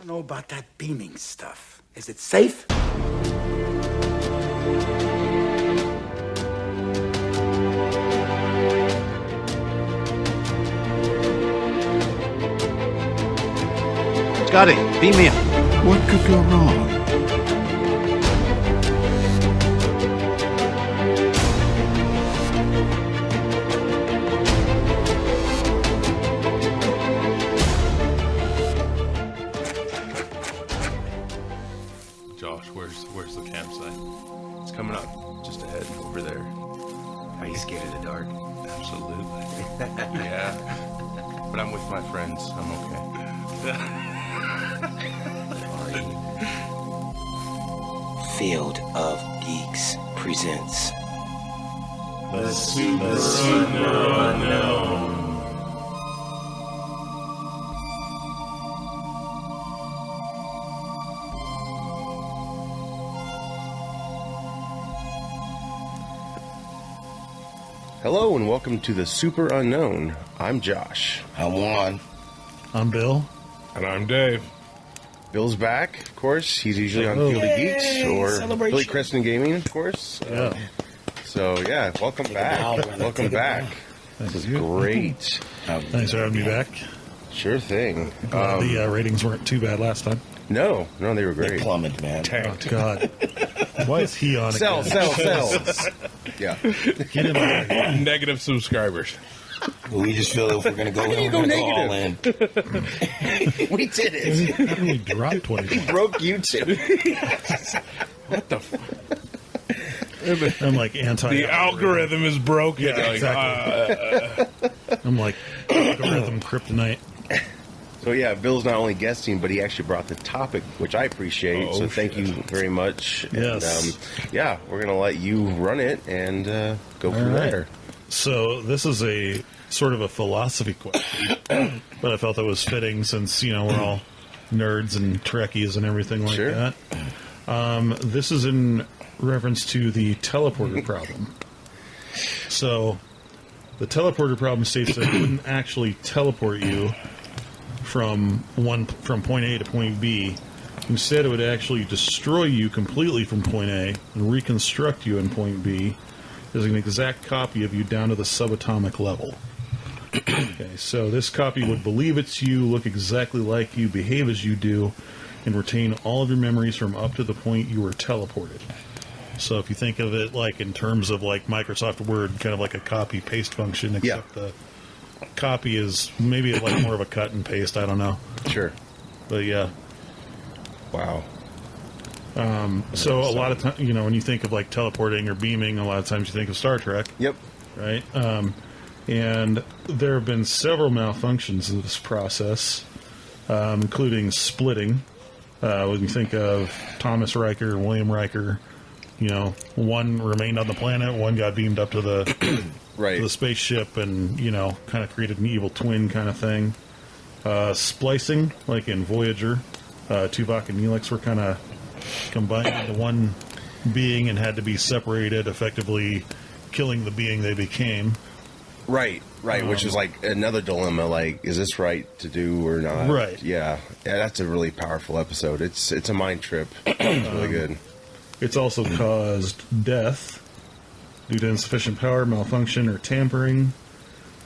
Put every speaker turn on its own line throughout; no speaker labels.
don't know about that beaming stuff. Is it safe?
Scotty, beam me up.
What could go wrong?
Josh, where's the campsite? It's coming up just ahead over there.
Are you scared of the dark?
Absolutely. Yeah. But I'm with my friends. I'm okay.
Field of Geeks presents
The Super Unknown.
Hello and welcome to the Super Unknown. I'm Josh.
I'm Juan.
I'm Bill.
And I'm Dave. Bill's back, of course. He's usually on Field of Geeks or Billy Creston Gaming, of course. So, yeah, welcome back. Welcome back. This is great.
Thanks for having me back.
Sure thing.
The ratings weren't too bad last time.
No, they were great.
They plummeted, man.
Oh, God. Why is he on
Sell. Yeah.
Get him out of here.
Negative subscribers.
We just feel if we're going to go in, we're going to go all in.
We did it.
How did we drop 20?
Broke YouTube.
What the fuck?
I'm like anti.
The algorithm is broken.
Yeah, exactly. I'm like algorithm kryptonite.
So yeah, Bill's not only guesting, but he actually brought the topic, which I appreciate. So thank you very much.
Yes.
And, we're gonna let you run it and go from there.
So this is a sort of a philosophy question, but I felt that was fitting since we're all nerds and Trekkies and everything like that. This is in reference to the teleporter problem. So the teleporter problem states that it wouldn't actually teleport you from point A to point B. Instead, it would actually destroy you completely from point A and reconstruct you in point B as an exact copy of you down to the subatomic level. Okay, so this copy would believe it's you, look exactly like you, behave as you do, and retain all of your memories from up to the point you were teleported. So if you think of it like in terms of like Microsoft Word, kind of like a copy-paste function, except the copy is maybe like more of a cut and paste, I don't know.
Sure.
But yeah.
Wow.
So a lot of times, when you think of like teleporting or beaming, a lot of times you think of Star Trek.
Yep.
Right? And there have been several malfunctions of this process, including splitting. When you think of Thomas Riker and William Riker, one remained on the planet, one got beamed up to the to the spaceship and, kind of created an evil twin kind of thing. Splicing, like in Voyager, Tuvok and Neelix were kind of combined into one being and had to be separated, effectively killing the being they became.
Right, which is like another dilemma, like, is this right to do or not?
Right.
Yeah, that's a really powerful episode. It's a mind trip. It's really good.
It's also caused death due to insufficient power, malfunction, or tampering.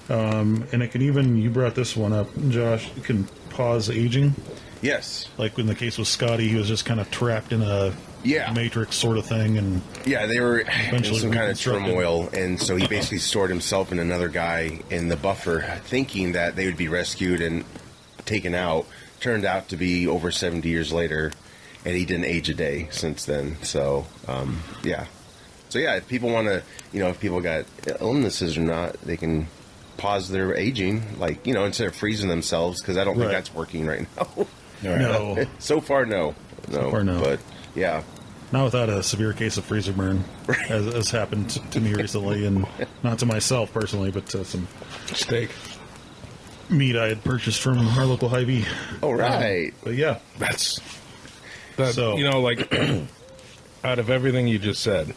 And it can even, you brought this one up, Josh, it can pause aging.
Yes.
Like in the case with Scotty, he was just kind of trapped in a matrix sort of thing. And
they were in some kind of
reconstructed.
turmoil, and so he basically stored himself and another guy in the buffer, thinking that they would be rescued and taken out. Turned out to be over 70 years later, and he didn't age a day since then. So, So, if people want to, if people got illnesses or not, they can pause their aging, like, instead of freezing themselves, because I don't think that's working right now.
No.
So far, no. But, yeah.
Not without a severe case of freezer burn, as happened to me recently, and not to myself personally, but to some
Steak.
meat I had purchased from our local Hy-Vee.
All right.
But yeah.
So, like, out of everything you just said,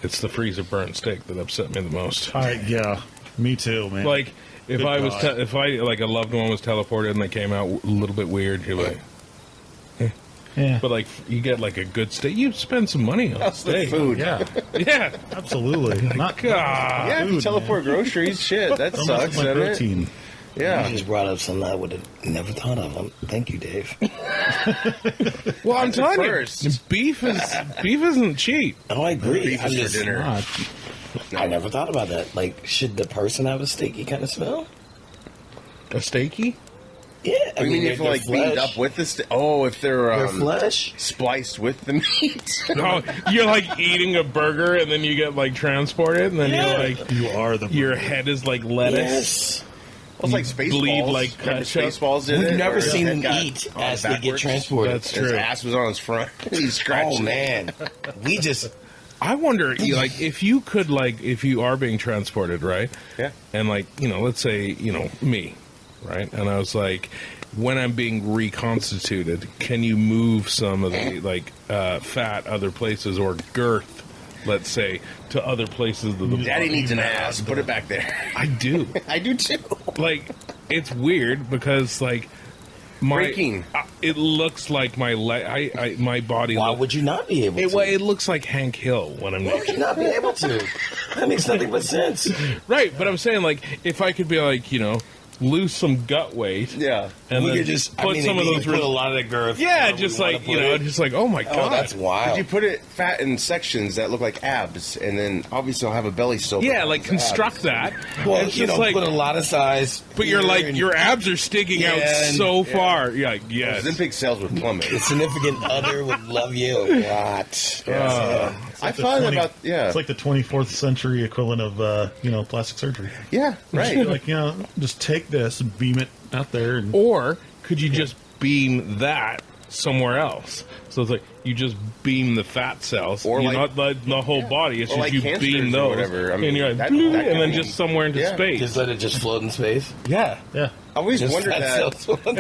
it's the freezer burnt steak that upset me the most.
Yeah, me too, man.
Like, if
Good
I was,
God.
if I, like, a loved one was teleported and they came out a little bit weird, you're like,
Yeah.
But like you get like a good steak, you spend some money on
That's the
steak.
food.
Yeah,
Yeah.
absolutely. Not
God.
Yeah, if you
Food,
teleport groceries, shit, that
Don't mess
sucks,
with my
doesn't it?
protein.
Yeah.
You just brought up something I would have never thought of. Thank you, Dave.
Well, I'm telling
first.
you, beef isn't cheap.
Oh, I agree.
Beef
I'm
is for
just,
dinner.
I never thought about that. Like, should the person have a steaky kind of smell?
A steaky?
Yeah,
I mean, if
their
like beamed
flesh-
up with the if they're
their flesh.
spliced with the meat.
No, you're like eating a burger and then you get like transported and then
Yeah.
you're like,
You are the
your head is like lettuce.
Yes.
Well, it's like Spaceballs.
Bleed like
Remember
ketchup.
Spaceballs did
We've
it?
never
Where his
seen
head
them
got
eat
on
as they get
backwards?
transported.
That's
His
true.
ass was on his front. He scratched
Oh
it.
man, we just
I wonder, like, if you could, like, if you are being transported, right?
Yeah.
And, like, let's say, me, right? And I was like, when I'm being reconstituted, can you move some of the, like, fat other places or girth, let's say, to other places of the
Daddy
body?
needs an ass. Put it back there.
I do.
I do too.
Like, it's weird because, like,
Breaking.
it looks like my my body.
why would you not be able to?
It looks like Hank Hill when I'm
Why would you
naked.
not be able to? That makes nothing but sense.
Right, but I'm saying, like, if I could be like, lose some gut weight.
Yeah.
And
We
then
could just
put some of those.
put a lot of the girth.
Yeah,
wherever
just
we wanna
like,
put it.
just like, oh my god.
Oh, that's wild.
But you put it fat in sections that look like abs, and then obviously I'll have a belly still.
yeah, like construct that.
Well,
It's just like,
put a lot of size.
but you're
here
like,
and
your abs are sticking out
Yeah, and-
so far. You're like, yes.
Ozempic sales would plummet.
The significant other would love you a lot.
I thought about
It's like the 24th century equivalent of plastic surgery.
yeah, right.
Like just take this, beam it out there, and
Or could you just beam that somewhere else? So it's like you just beam the fat cells,
Or
you're
like-
not the whole body. It's
Or
just
like
you
cancers
beam
or
those,
whatever. I mean,
and you're like,
that
"Bloop,"
could
and then
be-
just somewhere into
Yeah.
space.
Just let it just float in space.
Yeah.
yeah.
I always
Just
wondered
fat
that.
cells.
And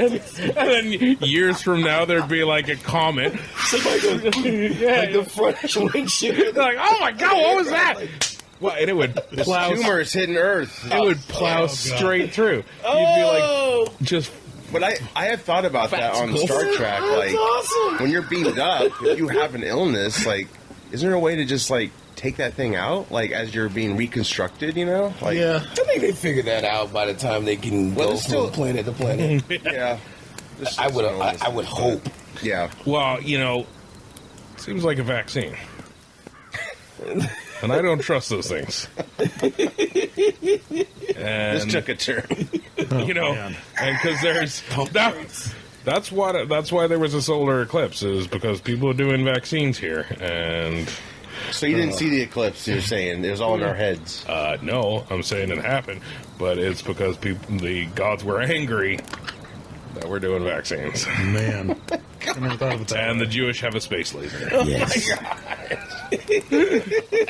then years from now, there'd be like a comet.
Somebody goes, like the front windshield.
They're like, oh my god, what was that? Well, and it would
This
plow.
tumor is hitting Earth.
It would plow straight through. You'd be like, just
But I have thought about that on Star Trek. Like,
awesome.
when you're beamed up, if you have an illness, like, is there a way to just, like, take that thing out? Like, as you're being reconstructed, Like,
Yeah.
I think they figured that out by the time they can
Well,
go
it's
from
still-
planet to planet.
Yeah. Just
I would
some illness.
I would hope.
Yeah.
well, seems like a vaccine. And I don't trust those things.
This
And
took a turn.
man.
and because there's that's why there was a solar eclipse, is because people are doing vaccines here, and
So you didn't see the eclipse, you're saying. It was all in our heads.
no, I'm saying it happened, but it's because the gods were angry that we're doing vaccines,
Man. I never thought of it that
and
way.
the Jewish have a space laser.
Yes.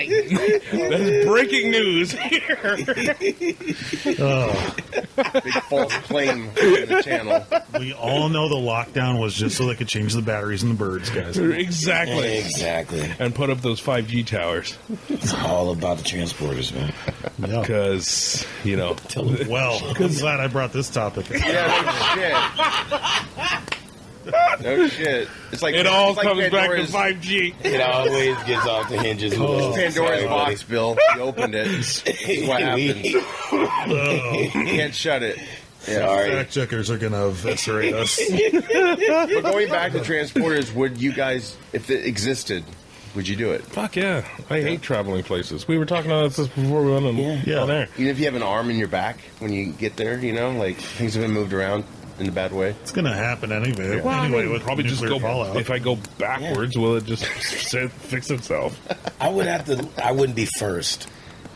That's breaking news here.
Big false claim in the channel.
We all know the lockdown was just so they could change the batteries in the birds, guys.
Exactly.
Exactly.
And put up those 5G towers,
It's all about the transporters, man.
Yeah.
because
Well, I'm glad I brought this topic.
Yeah, no shit. It's like
it all
it's like
comes back to
Pandora's-
5G.
It always gets off the hinges.
Pandora's
Sorry,
box, Bill. You opened it. This is what happens. You can't shut it. Yeah.
Sorry.
Fact checkers are going to eviscerate us.
But going back to transporters, would you guys, if it existed, would you do it?
Fuck yeah. I hate traveling places. We were talking about this before we went on,
Yeah.
on there.
Even if you have an arm in your back when you get there, like things have been moved around in a bad way.
It's going to happen anyway.
Well,
anyway, with
probably just
nuclear
go.
fallout.
If I go backwards, will it just fix itself?
I wouldn't be first.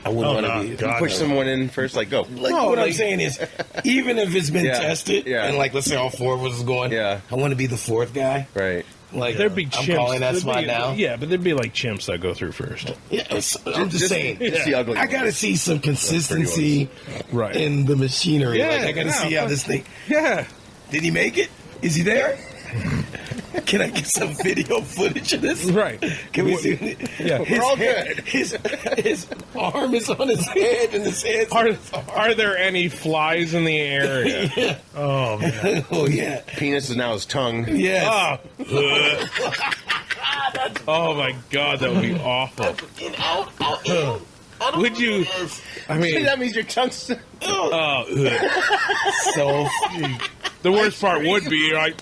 I wouldn't
Oh,
want
no,
to be.
God.
Push someone in first, like go.
Like, what I'm saying is, even if it's been
Yeah,
tested,
yeah.
and like let's say all four of us is going,
Yeah.
I want to be the fourth guy.
Right.
Like
There'd be
I'm
chimps.
calling that
There'd
spot
be-
now.
Yeah, but there'd be like chimps that go through first.
Yeah, I'm just saying.
Just the ugly
I got to
ones.
see some consistency
Right.
in the machinery.
Yeah,
Like I got to
yeah,
see how
but-
this thing.
Yeah.
Did he make it? Is he there? Can I get some video footage of this?
Right.
Can we see?
Yeah.
His,
all
head, his arm is on his head, and his head's on his arm.
Are there any flies in the area?
Yeah.
Oh man.
Oh yeah.
Penis is now his tongue.
Yes.
Oh my god, that would be awful.
In, out, in. I don't
Would
know
you?
what it is.
I mean,
That means your tongue's.
So
the worst part would be like,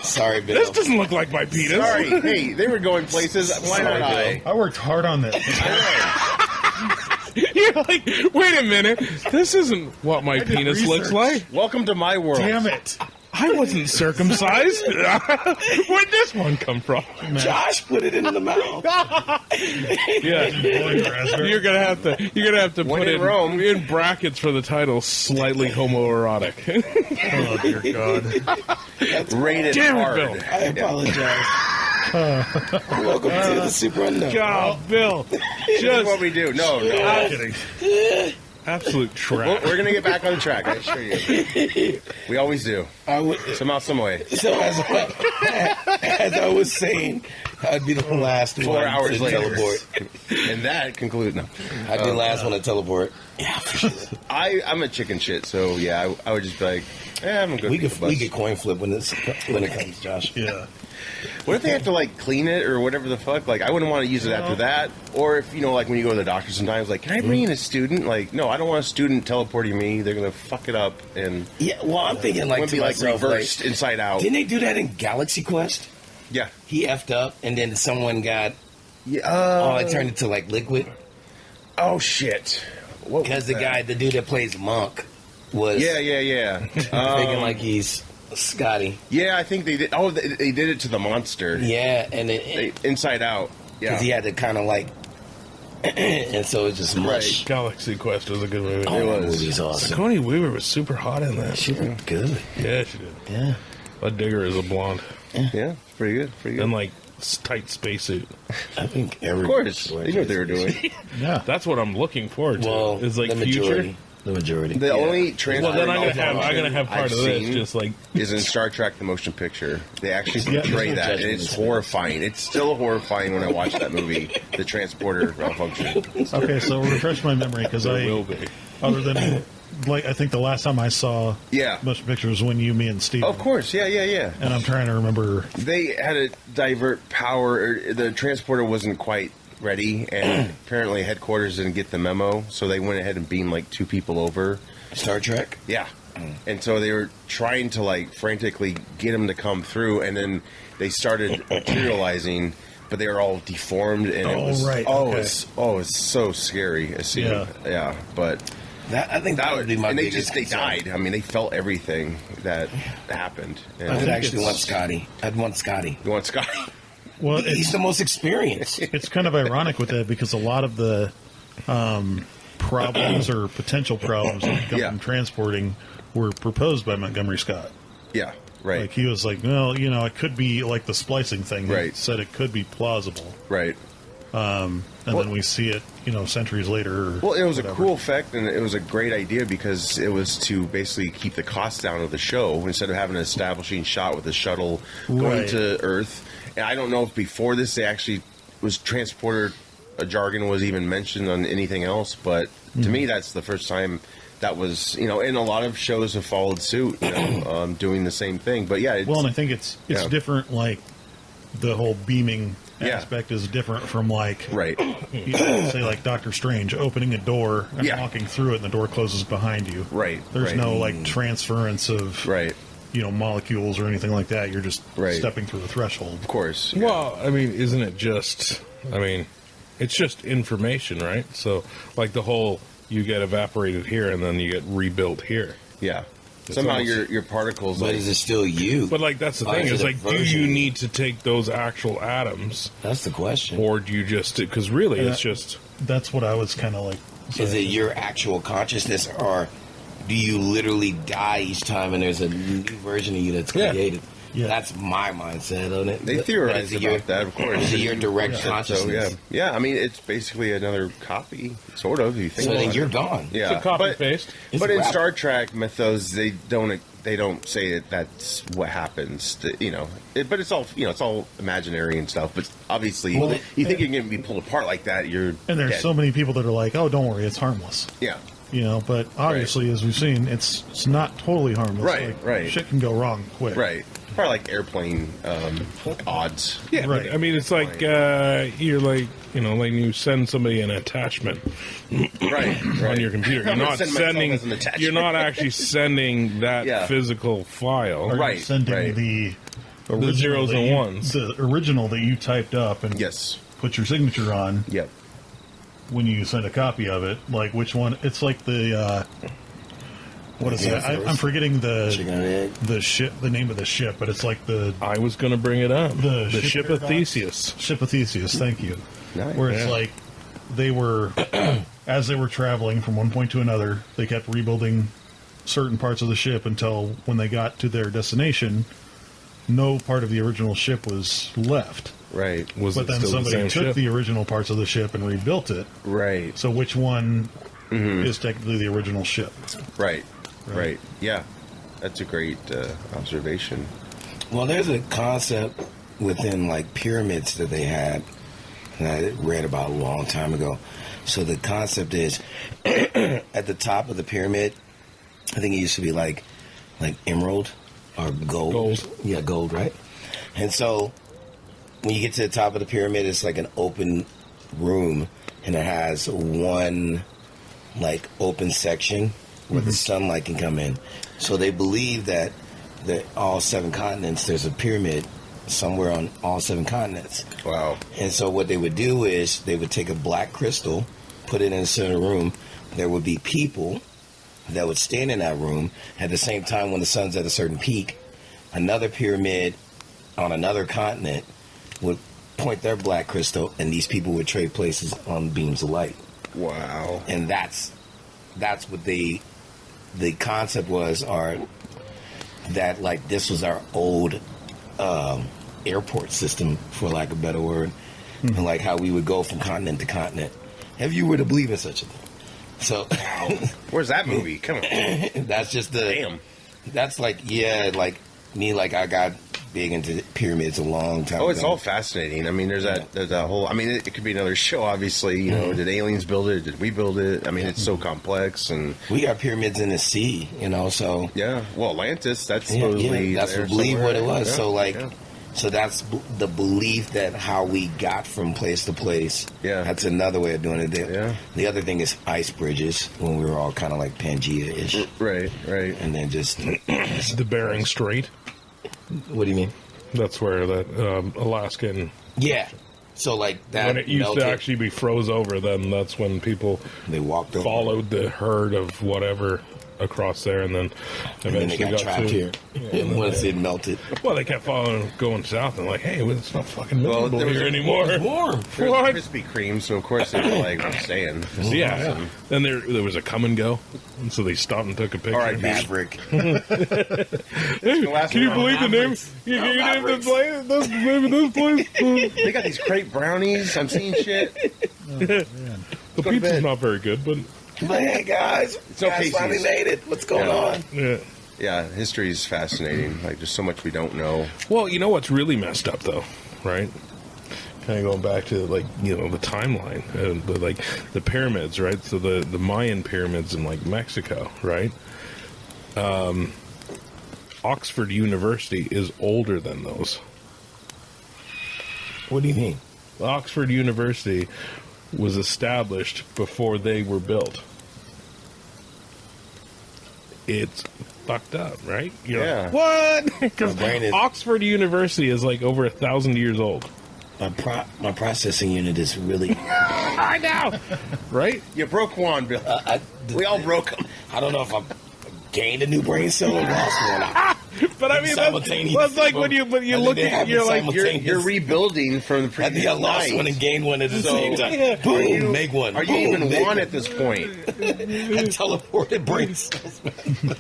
sorry, Bill.
this doesn't look like my penis.
Sorry. Hey, they were going places. Why not
Sorry,
I?
I worked hard on this.
You're like, wait a minute, this isn't what my
did
penis looks
research.
like.
Welcome to my world.
Damn it.
I wasn't circumcised. Where'd this one come from?
Josh put it in the mouth.
Yeah, you're gonna have to
When
put
in Rome.
in brackets for the title, slightly homoerotic.
Oh dear God.
Rated
Damn it,
hard.
Bill.
I apologize. Welcome to the Super Unknown.
God, Bill,
This is
just
what we do. No.
I'm kidding.
absolute trash.
We're gonna get back on the track. I assure you. We always do.
I would,
Somehow, some way.
so as I was saying, I'd be the last
4
one
hours
to
later.
teleport.
And that concludes. No.
I'd be the last one to teleport. Yeah, for sure.
I'm a chicken shit, so yeah, I would just be like, I'm good.
We could coin flip when it comes, Josh.
Yeah.
What if they have to like clean it or whatever the fuck? Like, I wouldn't want to use it after that. Or if like when you go to the doctor sometimes, like, can I bring in a student? Like, no, I don't want a student teleporting me. They're gonna fuck it up and
Yeah, well, I'm thinking
it
like
would
to
be like
myself,
reversed
like,
inside out.
didn't they do that in Galaxy Quest?
Yeah.
He effed up, and then someone got
Yeah.
it turned into like liquid
Oh shit. What was
because
that?
the dude that plays Monk was
Yeah.
thinking like he's Scotty.
Yeah, I think they did. Oh, they did it to the monster.
Yeah, and
Inside Out. Yeah.
because he had to kind of like, and so it's just mush.
Galaxy Quest was a good movie.
Oh,
It
that
was.
movie's awesome.
Sigourney Weaver was super hot in that.
She looked good.
Yeah, she did.
Yeah.
I dig her as a blonde.
Yeah, pretty good. Pretty good.
And like tight spacesuit.
I think
of
every
course, they knew what they were doing.
Yeah.
That's what I'm looking forward to.
Well,
is like
the
future.
majority. The majority.
The only transport
Well, then I'm gonna have part
I've
of this.
seen
Just like
is in Star Trek: The Motion Picture. They actually
Yeah,
portray
there's no
that, and
judgment
it's
in this.
horrifying. It's still horrifying when I watch that movie, the transporter malfunction.
Okay, so refresh my memory because
there will be.
other than like I think the last time I saw
Yeah.
motion picture was when you, me, and Steve.
Of course, yeah.
And I'm trying to remember.
They had to divert power. The transporter wasn't quite ready, and apparently headquarters didn't get the memo, so they went ahead and beamed like 2 people over.
Star Trek.
Yeah. And so they were trying to like frantically get him to come through, and then they started materializing, but they were all deformed, and it
Oh,
was
right,
oh,
okay.
it's so scary. A scene.
Yeah.
But
I think that would be my
and they
biggest
they
concern.
died. I mean, they felt everything that happened. And
I would
think
actually
it's-
want Scotty. I'd want Scotty.
you want Scott?
Well,
He's
it's
the most experienced.
it's kind of ironic with that because a lot of the problems or potential problems that come
Yeah.
from transporting were proposed by Montgomery Scott.
Yeah. Right.
Like he was like, well, it could be like the splicing thing. He
Right.
said it could be plausible,
right.
and then we see it, centuries later. Or
Well, it was
whatever.
a cool effect, and it was a great idea because it was to basically keep the cost down of the show instead of having an establishing shot with the shuttle going
Right.
to Earth. And I don't know if before this they actually was transporter jargon was even mentioned on anything else, but to me that's the first time that was, and a lot of shows have followed suit, doing the same thing. But yeah, it's,
Well, and I think it's
Yeah.
different. Like the whole beaming
Yeah.
aspect is different from like
right.
say like Doctor Strange opening a door and
Yeah.
walking through it, and the door closes behind you.
Right,
There's
right.
no like transference of
Right.
molecules or anything like that. You're just
Right.
stepping through a threshold.
Of course. Yeah.
Well, I mean, isn't it just? I mean, it's just information, right? So, like the whole, you get evaporated here and then you get rebuilt here.
Yeah. Somehow
almost-
your particles
But
like,
is it still you?
But like that's the
Or
thing
is
is
it a
like, do
version?
you need to take those actual atoms,
That's the question.
or do you just? Because really, it's just.
That's what I was kind of like.
Is it your actual consciousness, or do you literally die each time and there's a new version of you that's
Yeah.
created?
Yeah.
That's my mindset on it.
they
But
theorize
is it your-
about that, of course.
Is it your direct
So
consciousness?
yeah. I mean, it's basically another copy, sort of. You think
So then
about
you're
it.
gone.
Yeah,
It's a copy paste.
It's
But
a
in
wrap.
Star Trek mythos, they don't they don't say that that's what happens. You know, but it's all it's all imaginary and stuff. But obviously, you think you're going to be pulled apart like that, you're
And there's
dead.
so many people that are like, "Oh, don't worry, it's harmless."
Yeah.
You know, but obviously, as we've seen, it's not totally harmless.
Right,
Like,
right.
Shit can go wrong quick.
Right. Probably like airplane odds.
Yeah,
Right.
I mean, it's like you're like like you send somebody an attachment
Right.
on your computer. You're
I'm gonna
not
send myself
sending.
as an attachment.
You're not actually sending that
Yeah.
physical file.
Or
Right,
sending
right.
the original
zeros
that
and
you-
ones.
the original that you typed up and
Yes.
put your signature on.
Yep.
When you send a copy of it, like which one? It's like the what is it? I'm forgetting
Chicken and egg.
the ship, the name of the ship, but it's like the
I was going to bring it up.
The
The
ship
ship of
paradox?
Theseus.
ship of Theseus. Thank you.
Nice.
Where it's
Yeah.
like they were as they were traveling from one point to another, they kept rebuilding certain parts of the ship until when they got to their destination, no part of the original ship was left.
Right.
Was
But
it
then
still the
somebody
same
took
ship?
the original parts of the ship and rebuilt it.
Right.
So which one is technically the original ship?
Right. Right. Yeah. That's a great observation.
Well, there's a concept within like pyramids that they had, and I read about a long time ago. So the concept is at the top of the pyramid, I think it used to be like emerald or gold.
Gold.
Yeah, gold, right? And so when you get to the top of the pyramid, it's like an open room, and it has one like open section where the sunlight can come in. So they believe that all 7 continents, there's a pyramid somewhere on all 7 continents.
Wow.
And so what they would do is they would take a black crystal, put it in the center room. There would be people that would stand in that room at the same time when the sun's at a certain peak. Another pyramid on another continent would point their black crystal, and these people would trade places on beams of light.
Wow.
And that's what the concept was, or that like this was our old airport system, for lack of a better word, and like how we would go from continent to continent if you were to believe in such a thing. So
Where's that movie? Come on.
that's just the
Damn.
That's like like me, like I got big into pyramids a long time
Oh, it's
ago.
all fascinating. I mean, there's that whole. I mean, it could be another show. Obviously, you know, did aliens build it? Did we build it? I mean, it's so complex and.
We got pyramids in the sea, so
Yeah. Well, Atlantis. That's
yeah,
supposedly.
that's
there
believe what it
somewhere.
was.
Yeah,
So like.
yeah.
So that's the belief that how we got from place to place.
Yeah.
That's another way of doing it.
Yeah.
The other thing is ice bridges, when we were all kind of like Pangea-ish.
Right. Right.
And then just...
The Bering Strait.
What do you mean?
That's where that Alaskan.
Yeah. So like that
When it used
melted,
to actually be froze over, then that's when people
they walked over.
followed the herd of whatever across there, and then
And then they
eventually
got trapped
to
here. Once it melted.
Well, they kept following, going south, and like, hey, well, it's not fucking
Well,
miserable
there was
here
a-
anymore.
Warm.
There's
What?
Krispy Kreme, so of course they were like, I'm staying.
Yeah. Then there was a come and go, and so they stopped and took a picture.
All right,
Maverick.
Can you believe the name? You name this place? That's the name of this place.
They got these crepe brownies. I'm seeing shit.
The
to
pizza's
bed.
not very good, but
But hey, guys.
It's okay,
Guys finally
Suze.
made it. What's going
Yeah.
on?
yeah.
Yeah, history is fascinating. Like, there's so much we don't know.
Well, you know what's really messed up, though, right? Kind of going back to the timeline, the pyramids, right? So the Mayan pyramids in like Mexico, right? Oxford University is older than those.
What do you mean?
Oxford University was established before they were built. It's fucked up, right? You're
Yeah.
like, what? Because
My brain is-
Oxford University is like over 1,000 years old.
My processing unit is really...
I know, right?
You broke Juan, Bill. We all broke him.
I don't know if I gained a new brain cell or lost one.
But I mean,
Simultaneous.
that's like when you
I think
look
they
at
happen
you're like
simultaneous.
You're rebuilding from the
I
previous
think I lost
night.
one and gained one at the
So,
same time.
yeah.
Boom, make one.
Are you
Boom,
even
make
one at this point?
I teleported brain cells.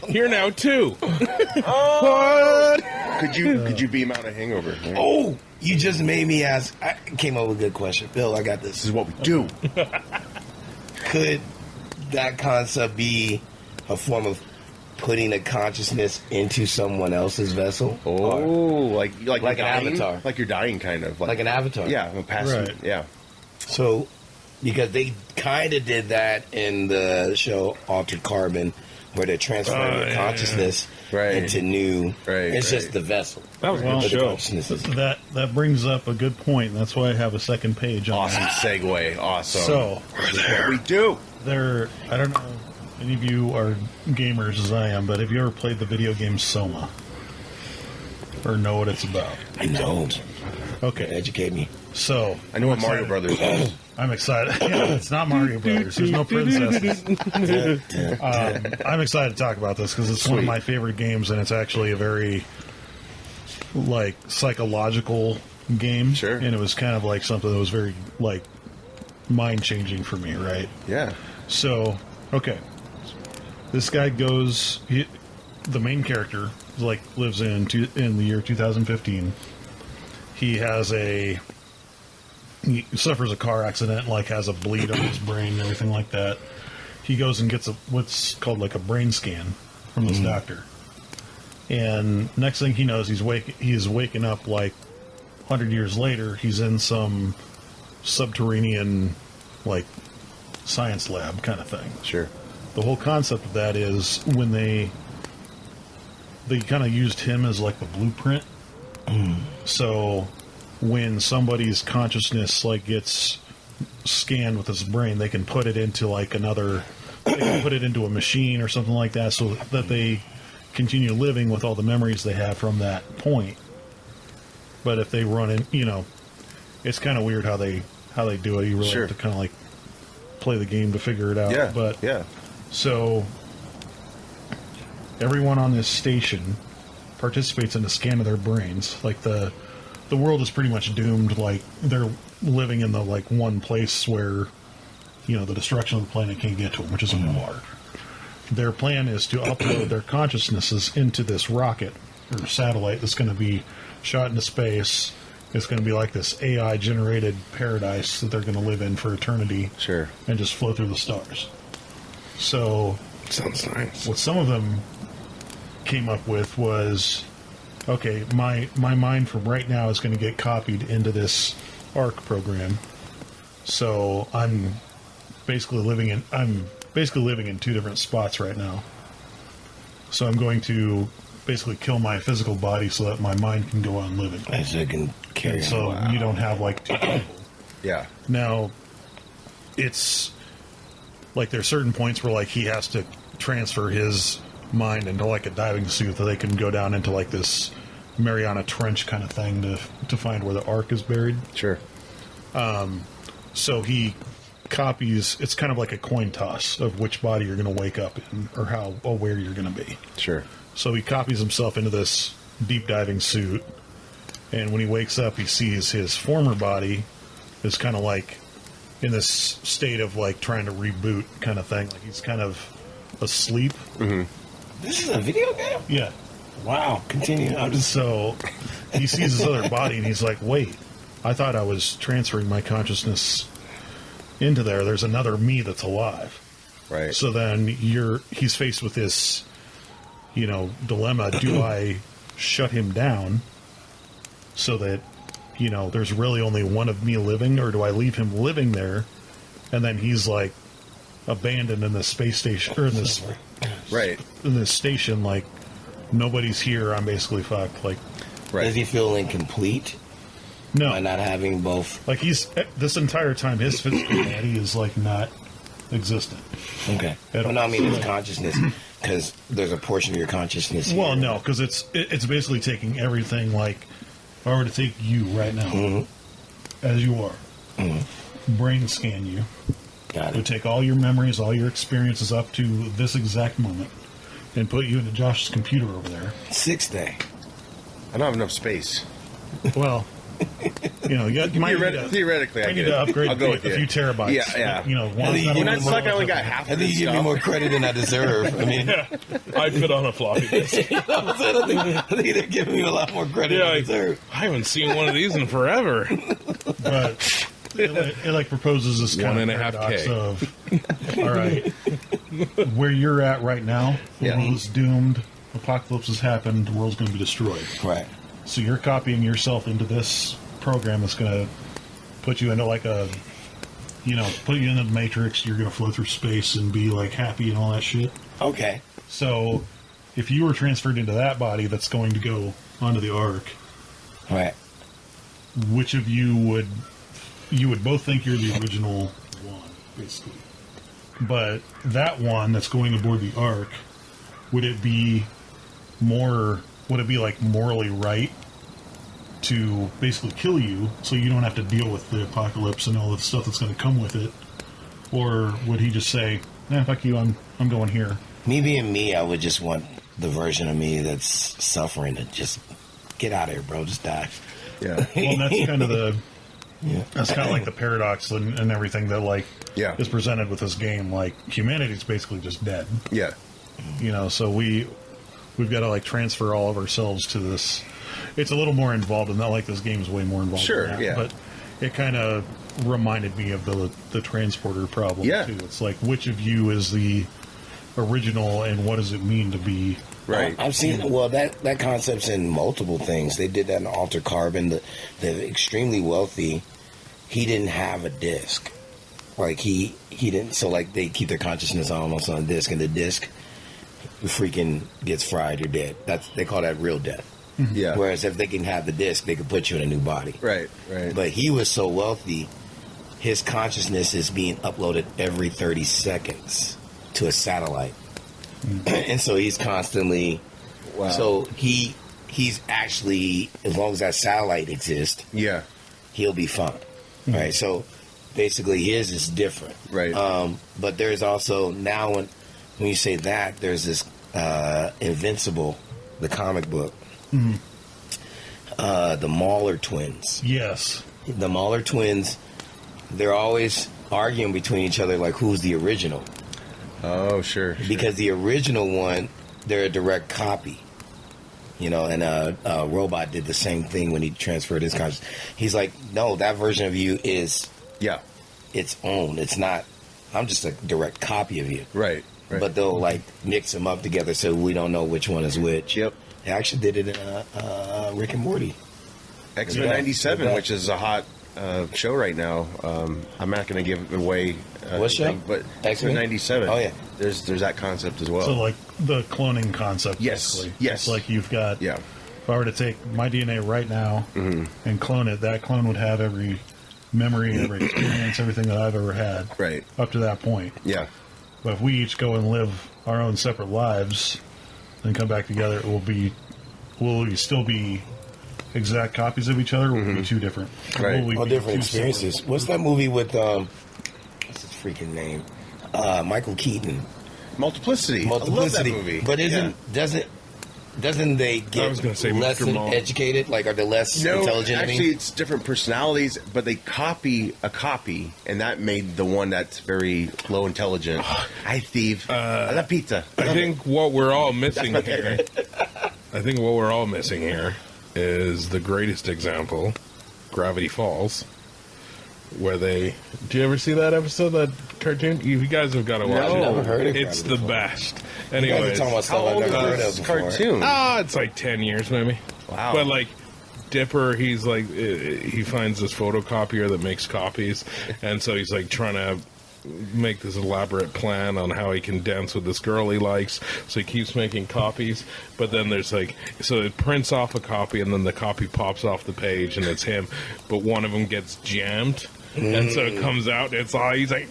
here now too.
What?
Could you beam out a hangover?
Oh, you just made me ask. I came up with a good question. Bill, I got
This
this.
is what we do.
Could that concept be a form of putting a consciousness into someone else's vessel.
Oh, like
Like
you're
an
dying?
avatar.
Like you're dying, kind of.
Like an avatar.
Yeah, I'm passing.
Right.
Yeah.
So, because they kind of did that in the show Altered Carbon, where they're transferring your consciousness
Right.
into new.
Right,
It's
right.
just the vessel.
That was a
Well,
good
The
show.
consciousness is-
That brings up a good point. And that's why I have a second page on
Awesome
that.
segue. Awesome.
So
This is what we do.
there, I don't know if any of you are gamers as I am, but have you ever played the video game Soma? Or know what it's about?
I know.
Okay,
Educate me.
so
I know what
I'm
Mario
excited-
Brothers is.
I'm excited. Yeah, it's not Mario Brothers. There's no princesses. I'm excited to talk about this because it's one of
Sweet.
my favorite games, and it's actually a very like psychological game.
Sure.
And it was kind of like something that was very like mind changing for me, right?
Yeah.
So, okay, this guy goes. The main character like lives in the year 2015. He suffers a car accident, and, like has a bleed on his brain and everything like that. He goes and gets what's called like a brain scan from this doctor. And next thing he knows, he's waking up like 100 years later. He's in some subterranean like science lab kind of thing.
Sure.
The whole concept of that is when they kind of used him as like the blueprint. So when somebody's consciousness like gets scanned with his brain, they can put it into like they can put it into a machine or something like that, so that they continue living with all the memories they have from that point. But if they run in, it's kind of weird how they do it. You really
Sure.
have to kind of like play the game to figure it out.
Yeah.
But
yeah.
so everyone on this station participates in a scan of their brains. Like the world is pretty much doomed. Like they're living in the like one place where the destruction of the planet can't get to them, which is in water. Their plan is to upload their consciousnesses into this rocket or satellite that's going to be shot into space. It's going to be like this AI generated paradise that they're going to live in for eternity.
Sure.
And just flow through the stars. So
Sounds nice.
what some of them came up with was, okay, my mind from right now is going to get copied into this ARC program. So I'm basically living in two different spots right now. So I'm going to basically kill my physical body so that my mind can go on living.
As I can carry
And
on.
so you don't have like two people.
Yeah.
Now, it's like there's certain points where like he has to transfer his mind into like a diving suit that they can go down into like this Mariana Trench kind of thing to find where the Ark is buried.
Sure.
So he copies. It's kind of like a coin toss of which body you're going to wake up in or how aware you're going to be.
Sure.
So he copies himself into this deep diving suit, and when he wakes up, he sees his former body is kind of like in this state of like trying to reboot kind of thing. Like he's kind of asleep.
This is a video game?
Yeah.
Wow. Continue. I'm just
So he sees his other body, and he's like, "Wait, I thought I was transferring my consciousness into there. There's another me that's alive."
Right.
So then he's faced with this, dilemma. Do I shut him down so that, there's really only one of me living, or do I leave him living there and then he's like abandoned in this space station or in this station, like nobody's here. I'm basically fucked. Like,
Right.
Does he feel incomplete
no,
by not having both?
like he's this entire time his physical body is like not existent.
Okay.
At
Well, no, I
all.
mean his consciousness, because there's a portion of your consciousness here.
Well, no, because it's basically taking everything. Like, if I were to take you right now, as you are, brain scan you,
Got
it would
it.
take all your memories, all your experiences up to this exact moment, and put you into Josh's computer over there.
6th day.
I don't have enough space.
Well, you might
Theoretically, I
need
get
to
it.
upgrade
I'll go
a
with you.
few terabytes.
Yeah, yeah.
Juan's
think
not
you
When I
allowed
more-
suck, I only got half
I
of
think
this
you give me
stuff.
more credit than I deserve. I mean,
I fit on a floppy disk.
I think they're giving me a lot more credit
Yeah,
than I deserve.
I haven't seen one of these in forever.
But it like proposes this kind
1.5K.
of paradox of, all right, where you're at right now, the
Yeah.
world is doomed, apocalypse has happened, the world's going to be destroyed.
Right.
So you're copying yourself into this program that's going to put you into like a, put you in the Matrix. You're going to flow through space and be like happy and all that shit.
Okay.
So if you were transferred into that body that's going to go onto the Ark,
Right.
which of you would both think you're the original one, basically. But that one that's going aboard the Ark, would it be like morally right to basically kill you so you don't have to deal with the apocalypse and all the stuff that's going to come with it? Or would he just say, fuck you, I'm going here?
Me being me, I would just want the version of me that's suffering to just get out of here, bro. Just die.
Yeah.
Well, that's kind of that's kind of like the paradox and everything that is presented with this game. Like, humanity's basically just dead.
Yeah.
So we've got to transfer all of ourselves to this. It's a little more involved, and not like this game's way more involved.
Sure,
than that,
yeah.
But it kind of reminded me of the transporter problem too. It's like, which of you is the original, and what does it mean to be?
Right.
I've seen that concept's in multiple things. They did that in Alter Carbon. The extremely wealthy, he didn't have a disc. Like he didn't. So they keep their consciousness almost on a disc, and the disc freaking gets fried. You're dead. They call that real death.
Yeah.
Whereas if they can have the disc, they could put you in a new body.
Right. Right.
But he was so wealthy, his consciousness is being uploaded every 30 seconds to a satellite. And so he's constantly.
Wow.
So he's actually, as long as that satellite exists,
Yeah.
he'll be fine. Right. So basically, his is different.
Right.
But there's also now when you say that, there's this Invincible, the comic book, the Mauler twins.
Yes.
The Mauler twins, they're always arguing between each other like who's the original.
Oh, sure.
Because the original one, they're a direct copy. And a robot did the same thing when he transferred his consciousness. He's like, no, that version of you is its own. It's not, I'm just a direct copy of you.
Right. Right.
But they'll mix them up together so we don't know which one is which.
Yep.
They actually did it in Rick and Morty.
X-Men
Yeah.
97,
Yeah.
which is a hot show right now. I'm not going to give away
What show?
anything, but
X-Men?
X-Men 97.
Oh, yeah.
There's that concept as well.
So the cloning concept.
Yes.
Basically.
Yes.
It's like you've got.
Yeah.
If I were to take my DNA right now and clone it, that clone would have every memory, every experience, everything that I've ever had.
Right.
Up to that point.
Yeah.
But if we each go and live our own separate lives and come back together, will we still be exact copies of each other, or will we be two different? Or
Right.
will we
All
be
different
two
experiences.
separate?
What's that movie with, what's his freaking name? Michael Keaton.
Multiplicity.
Multiplicity.
I love that movie.
But doesn't they
I
get
was gonna say
less
Mr. Mom.
educated? Like, are they less intelligent?
Actually, it's different personalities, but they copy a copy, and that made the one that's very low intelligent. I thieve. La pizza.
I think what we're all missing here. I think what we're all missing here is the greatest example, Gravity Falls, where they. Do you ever see that episode, that cartoon? You guys have got to watch
I've
it.
never heard of
It's
Gravity
the
Falls.
best.
You guys are
Anyways,
talking about stuff
How
I've
old
never heard
is
of
this
before.
cartoon?
it's like 10 years maybe.
Wow.
But Dipper, he's he finds this photocopier that makes copies, and so he's trying to make this elaborate plan on how he can dance with this girl he likes, so he keeps making copies, but then there's so it prints off a copy, and then the copy pops off the page and it's him, but one of them gets jammed, and so it comes out, and he's like,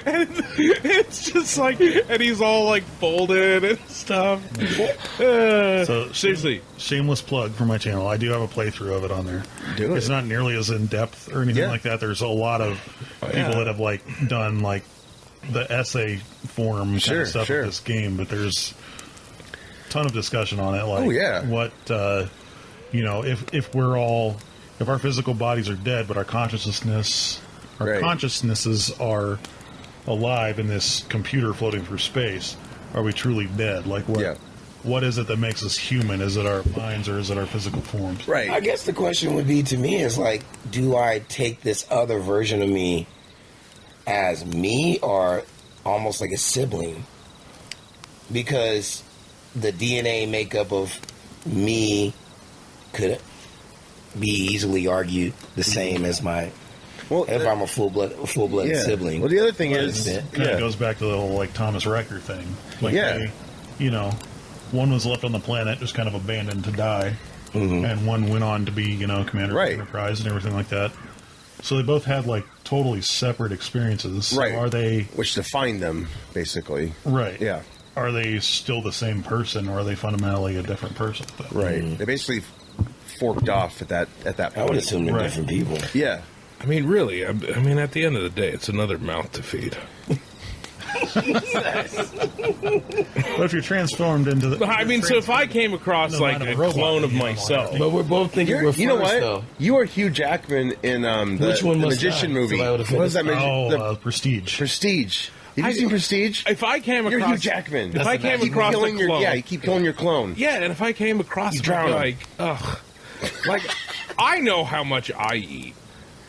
and it's just and he's all folded and stuff.
So
Seriously,
shameless plug for my channel. I do have a playthrough of it on there.
Do
It's
it.
not nearly as in depth or anything
Yeah.
like that. There's a lot of people that have done the essay form kind
Sure,
of stuff
sure.
with this game, but there's a ton of discussion on it.
Oh, yeah.
What if our physical bodies are dead, but our consciousnesses are alive in this computer floating through space, are we truly dead?
Yeah.
What is it that makes us human? Is it our minds, or is it our physical forms?
Right.
I guess the question would be to me is do I take this other version of me as me or almost like a sibling, because the DNA makeup of me could be easily argued the same as my.
Well,
if I'm a full blood sibling.
Well, the other thing is,
Kind of goes back to the whole like Thomas Recker thing. Like they, one was left on the planet just kind of abandoned to die, and one went on to be commander of the Enterprise and everything like that. So they both had like totally separate experiences. So
right?
Are they
which define them basically?
Right.
Yeah.
Are they still the same person, or are they fundamentally a different person?
Right. They basically forked off at that point.
I would assume they're different people.
Yeah.
I mean, really, I mean, at the end of the day, it's another mouth to feed.
But if you're transformed into the...
I mean, so if I came across like a clone of myself...
But we're both thinking we're first,
you know what?
though.
You are Hugh Jackman in
Which one
the
was
Magician
that?
movie.
So I
What was that?
Prestige.
Prestige. Have you seen Prestige?
If I came across...
You're Hugh Jackman.
If I came across a clone...
you keep killing your clone.
Yeah, and if I came across
You
it,
drown
I'd be
'em.
like, ugh. Like, I know how much I eat.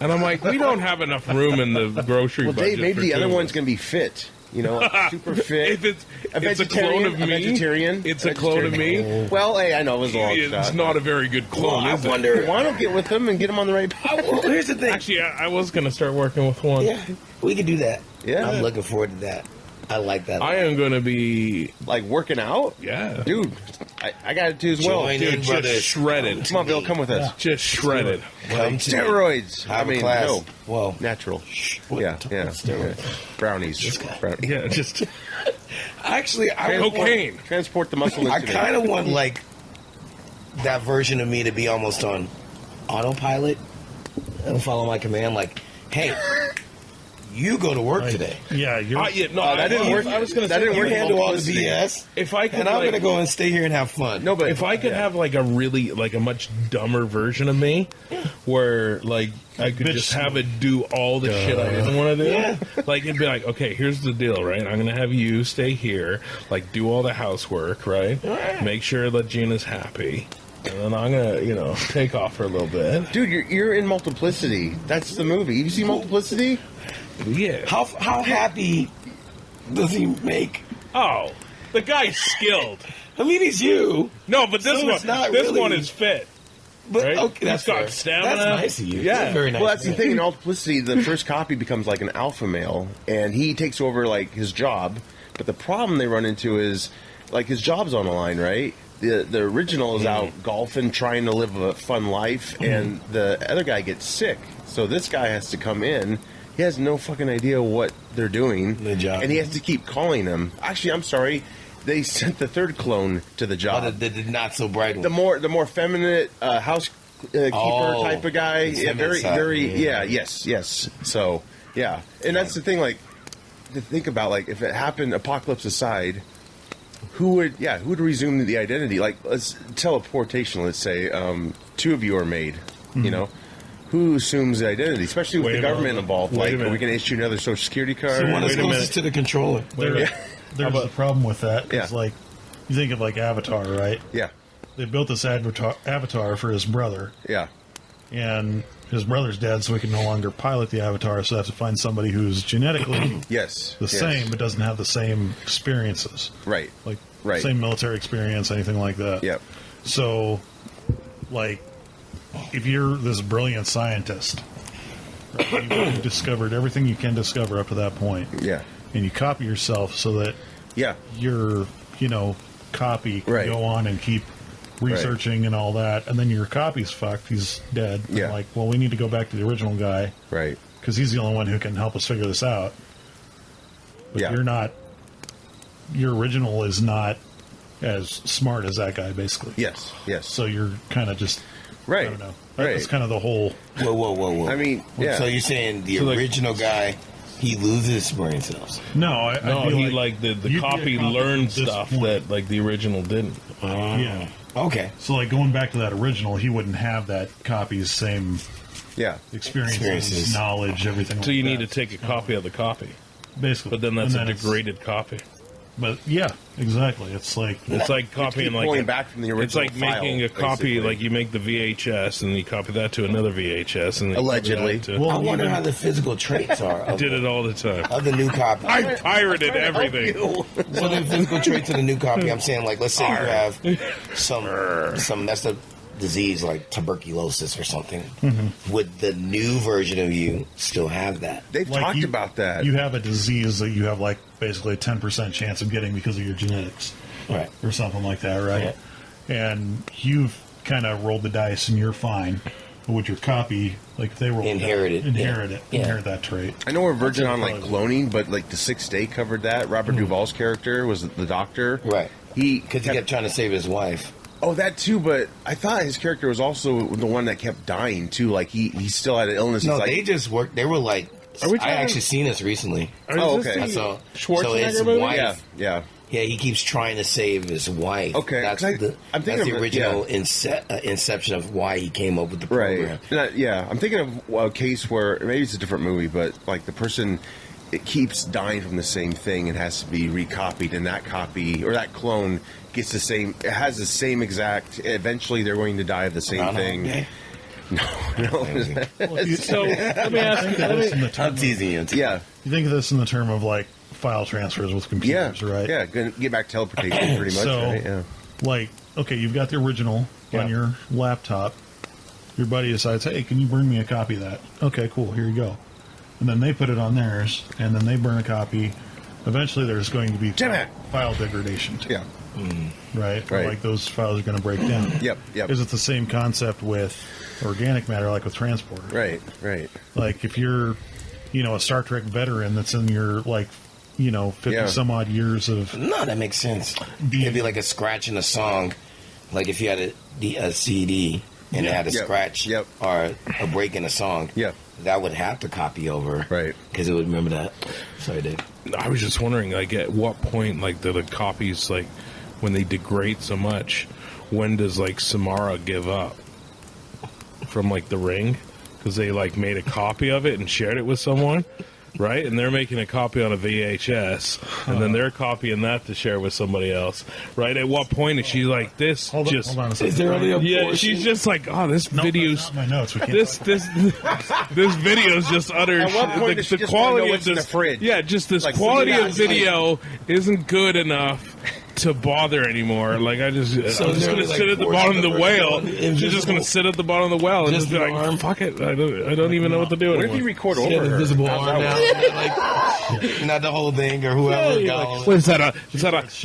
And I'm like, we don't have enough room in the grocery
Well,
budget.
Dave, maybe
for
the other
two.
one's going to be fit. Super fit.
If it's a clone of me,
a vegetarian.
it's a clone of me.
Well, hey, I know it was a long
It's
shot.
not a very good clone,
I
is
wonder.
it?
Why don't get with them and get them on the right path?
Well, here's the thing.
Actually, I was going to start working with one.
Yeah, we can do that.
Yeah.
I'm looking forward to that. I like that.
I am going to be,
Like working out?
yeah.
Dude, I got it too as well.
Join
Dude,
in,
just
brothers.
shredded.
Come on, Bill, come with us.
Just shredded.
Come to
Steroids.
Have
I mean,
a class.
no.
Well,
Natural.
what
Yeah,
the-
yeah.
steroids.
Brownies.
Yeah, just
Actually, I
cocaine.
Transport the muscle
I
into me.
kind of want like that version of me to be almost on autopilot and follow my command. Like, hey, you go to work today.
Yeah, you're...
that didn't work.
I was going to
That
say,
didn't
You
work.
handle all the
Multiplicity.
BS,
if I could,
and I'm
like-
gonna go and stay here and have fun.
No, but
if I could have like a really like a much dumber version of me, where like I could
Bitch.
just have it do all the shit I didn't want to do.
Yeah.
Like it'd be like, okay, here's the deal, right? I'm gonna have you stay here, like do all the housework, right? Make sure that Gina's happy, and then I'm gonna take off for a little bit.
dude, you're in Multiplicity. That's the movie. You see Multiplicity?
Yeah.
How happy does he make?
Oh, the guy's skilled.
I mean, he's you,
No, but this
So
one,
it's not
this
really-
one is fit.
but
Right?
okay, that's
He's got
fair.
stamina.
That's nice of you.
Yeah.
That's very nice.
Well, that's
of
the
you.
thing. In Multiplicity, the first copy becomes like an alpha male, and he takes over like his job. But the problem they run into is like his job's on the line, right? The original is out golfing, trying to live a fun life, and the other guy gets sick. So this guy has to come in. He has no fucking idea what they're doing,
The job.
and he has to keep calling them. Actually, I'm sorry. They sent the third clone to the
Oh,
job.
the not so bright one.
The more feminine housekeeper type of guy.
the
Yeah,
feminine side, yeah.
yes. So yeah, and that's the thing. Like to think about, like if it happened, apocalypse aside, who would resume the identity? Like let's teleportation. Let's say two of you are made. You know. Who assumes the identity, especially with
Wait
the
a
government
minute.
involved?
Wait
Like,
a
are we
minute.
going to issue another Social Security card?
the one that's
Wait a
closest
minute.
to the controller.
There's the problem with that.
Yeah.
Is like, you think of like Avatar, right?
Yeah,
They built this avatar for his brother,
yeah,
and his brother's dead, so he can no longer pilot the avatar, so they have to find somebody who's genetically
yes,
the
yes.
same but doesn't have the same experiences.
Right,
Like,
Right.
same military experience, anything like that.
yep,
So, like, if you're this brilliant scientist, right, you've discovered everything you can discover up to that point,
yeah,
and you copy yourself so that
yeah,
your, copy can
Right.
go on and keep researching and all that, and then your copy's fucked, he's dead. And
Yeah.
like, well, we need to go back to the original guy,
right,
because he's the only one who can help us figure this out. But
Yeah.
you're not, your original is not as smart as that guy, basically.
yes, yes.
So you're kind of just,
Right,
I don't know.
right.
That's kind of the whole,
Whoa.
I mean, yeah.
So you're saying the
So, like-
original guy, he loses brain cells?
no,
No,
I feel
he like the
you'd be a
copy
copy
learned
at this
stuff
point.
that like the original didn't.
Yeah.
Okay.
So, like, going back to that original, he wouldn't have that copy's same
yeah,
experiences, knowledge, everything
So
like
you
that.
need to take a copy of the copy,
Basically.
but then that's
And
a
it's-
degraded copy.
But yeah, exactly. It's like
copying
keep
like
pulling back from the original
It's like making
file,
a copy,
basically.
like you make the VHS and you copy that to another VHS, and then you
Allegedly.
copy that to-
I wonder how the physical traits are
I
of,
did it all the time.
of the new copy.
I pirated everything.
So the physical traits of the new copy, I'm saying, like, let's say you have some messed up disease like tuberculosis or something. Would the new version of you still have that?
They've
like
talked
you-
about that.
You have a disease that you have like basically a 10% chance of getting because of your genetics
Right.
or something like that, right? And you've kind of rolled the dice and you're fine. But with your copy, like if they roll
Inherited,
inherit
yeah.
it,
Yeah.
inherit that trait.
I know we're virgin
That's
on like
probably-
cloning, but like the Sixth Day covered that. Robert Duvall's character was the doctor.
Right.
He
Because he kept trying to save his wife.
Oh, that too, but I thought his character was also the one that kept dying too. Like he still had an illness.
No,
It's like,
they just worked. They were like,
Are we
I
talking-
actually seen this recently.
Oh,
Is this
okay.
the
So
Schwarzenegger
his
movie?
wife.
yeah.
Yeah, he keeps trying to save his wife.
Okay,
that's
'cause I'm thinking
that's the
of it,
original inception of why he came up with the program.
Right. Yeah, I'm thinking of a case where maybe it's a different movie, but like the person, it keeps dying from the same thing and has to be recopied, and that copy or that clone gets the same. It has the same exact. Eventually, they're going to die of the same
Groundhog
thing.
Day?
No.
So let me ask you.
I'm teasing you.
Yeah.
You think of this in the term of like file transfers with
Yeah.
computers, right?
Yeah. Gonna get back to teleportation, pretty much.
So,
Right? Yeah.
like, okay, you've got the original
Yeah.
on your laptop. Your buddy decides, hey, can you bring me a copy of that? Okay, cool, here you go. And then they put it on theirs, and then they burn a copy. Eventually, there's going to be
Damn it.
file degradation, too,
Yeah.
right?
Right.
Like those files are going to break down.
Yep.
Is it the same concept with organic matter, like with transporter?
Right.
Like if you're, a Star Trek veteran that's in your, like, 50
Yeah.
some odd years of
No, that makes sense. It'd be like a scratch in a song, like if you had a CD and it had a
Yep.
scratch
Yep.
or a break in a song.
Yep.
That would have to copy over,
Right.
Because it would remember that. Sorry, Dave.
I was just wondering, like, at what point, like, the copies, like, when they degrade so much, when does, like, Samara give up from, like, The Ring? Because they, like, made a copy of it and shared it with someone, right? And they're making a copy on a VHS, and then they're copying that to share with somebody else, right? At what point is she like, this
hold
just...
on a second.
Is there only a
Yeah,
portion?
she's just like, oh, this
No,
video's...
that's not my notes. We can't
This
talk
this video's just utter.
At what point
the,
does she
the
just wanna
quality
know
of
what's in
this
the fridge?
Yeah, just this
Like,
quality
yeah,
of
it's like-
video isn't good enough to bother anymore. Like I'm just
is
gonna
there only, like,
sit at the
portion
bottom of the
of her
whale.
going
She's just
invisible?
gonna sit at the bottom of the well and
Just
just be
the
like,
arm?
fuck it. I don't even know what to do
What if you
anymore.
record
She
over
had
her?
a visible
How's
arm
that
now,
work?
like, not the whole thing or whoever.
Yeah, like, what is that? Is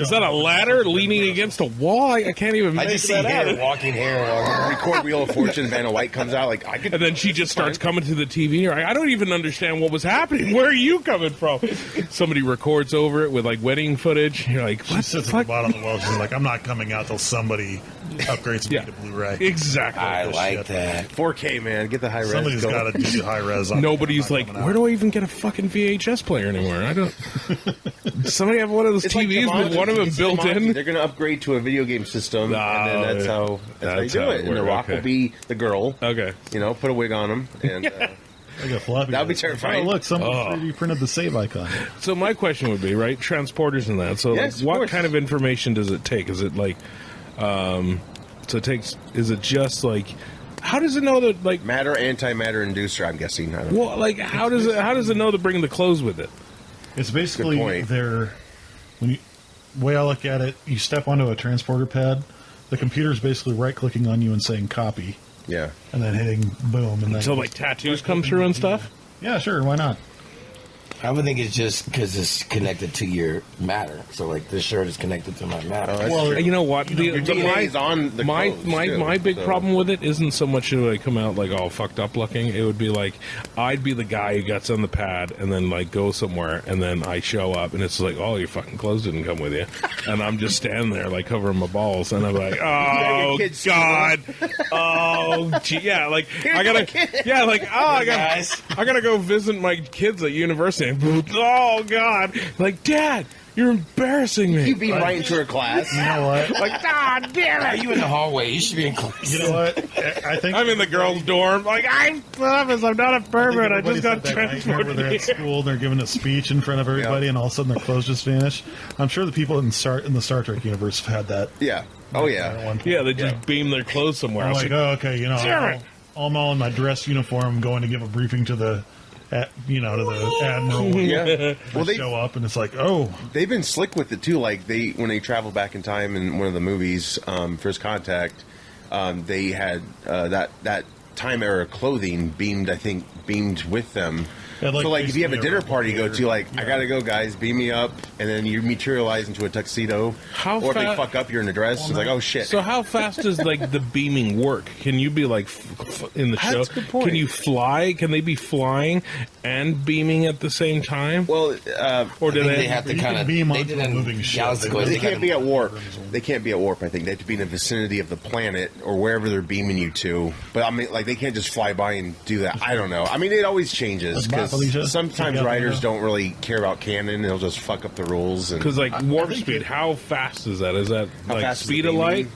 that a ladder leaning against a wall? I can't even
I
make
just see
that
hair
out.
walking.
Record Wheel of Fortune. Vanna White comes out like I could.
And then she just starts coming to the TV. You're like, I don't even understand what was happening. Where are you coming from? Somebody records over it with like wedding footage. You're like,
She
what the
sits at the
fuck?
bottom of the well. She's like, I'm not coming out till somebody upgrades me
Yeah.
to Blu-ray.
Exactly.
I
this
like
shit.
that.
4K, man. Get the high res.
Somebody's
going.
got to do the high res. on it.
Nobody's
I'm not
like,
coming
where
out.
do I even get a fucking VHS player anymore? I don't. Does somebody have one of those
It's like
TVs with
Jumanji.
one of them
It's
built
Jumanji.
in?
They're going to upgrade to a video game system,
Oh,
and then that's how
that's
they do
how
it.
it
And The
works,
Rock
okay.
will be the girl.
Okay.
Put a wig on him, and
I got floppy.
That would be
disks.
terrifying.
Oh, look, somebody 3D printed the save icon.
So my question would be, right, transporters and that. So
Yes,
like,
of
what
course.
kind of information does it take? Is it like, so it takes? Is it just like? How does it know that like?
matter antimatter inducer. I'm guessing. I don't know.
Well, like how does it know to bring the clothes with it?
It's basically
Good point.
when you way I look at it, you step onto a transporter pad, the computer's basically right clicking on you and saying copy,
Yeah.
and then hitting boom, and then
So like tattoos come through and stuff.
yeah, sure, why not?
I would think it's just because it's connected to your matter. So, like, this shirt is connected to my matter.
that's
Well,
true.
You know what?
Your DNA is on the
my
clothes,
my
too,
my big
so-
problem with it isn't so much that I come out like all fucked up looking. It would be like I'd be the guy who gets on the pad and then like go somewhere and then I show up and it's like, oh, your fucking clothes didn't come with you, and I'm just standing there like covering my balls and I'm like, oh
kids
god, oh gee, yeah, like I gotta, yeah, like oh
Guys.
I gotta go visit my kids at university. And, oh god, like Dad. You're embarrassing me.
You beam right into her class.
You know what?
Like, ah, damn
Are
it.
you in the hallway? You should be in class.
You know what? I think
I'm in the girls' dorm. Like, I promise I'm not a pervert. I just got
Remember
transported
they're at
here.
school, they're giving a speech in front of everybody, and all of a sudden their clothes just vanish. I'm sure the people in the Star Trek universe have had that.
Yeah. Oh
at
yeah.
one point.
Yeah, they just beam their clothes somewhere
I'm
else.
like, oh, okay,
Damn it.
I'm all in my dress uniform, going to give a briefing to the, to the admiral.
Yeah. Well,
They show up, and it's like, oh,
they've been slick with it too. Like when they travel back in time in one of the movies, First Contact, they had that time era clothing beamed with them.
Yeah,
So like if you have a
basically
dinner party to go to, like
yeah.
I gotta go, guys, beam me up, and then you materialize into a tuxedo.
How
or if they
fa-
fuck up, you're in a dress. It's like, oh shit.
So how fast does like the beaming work? Can you be like in the show?
That's a good point.
Can you fly? Can they be flying and beaming at the same time?
well,
Or do
I think
they?
they have to
You
kind
can
of.
beam
They
onto a
didn't.
moving ship.
Yeah, I was
They
going
they
to
can't be at warp. They can't be at warp. I think they have to be in the vicinity of the planet or wherever they're beaming you to. But I mean, like they can't just fly by and do that. I don't know. I mean, it always changes
Felicia?
because sometimes
Yeah,
writers
yeah.
don't really care about canon. They'll just fuck up the rules. And
Because like warp
think
speed,
it-
how fast is that? Is that
How
like
fast is
speed
the
of light?
beaming?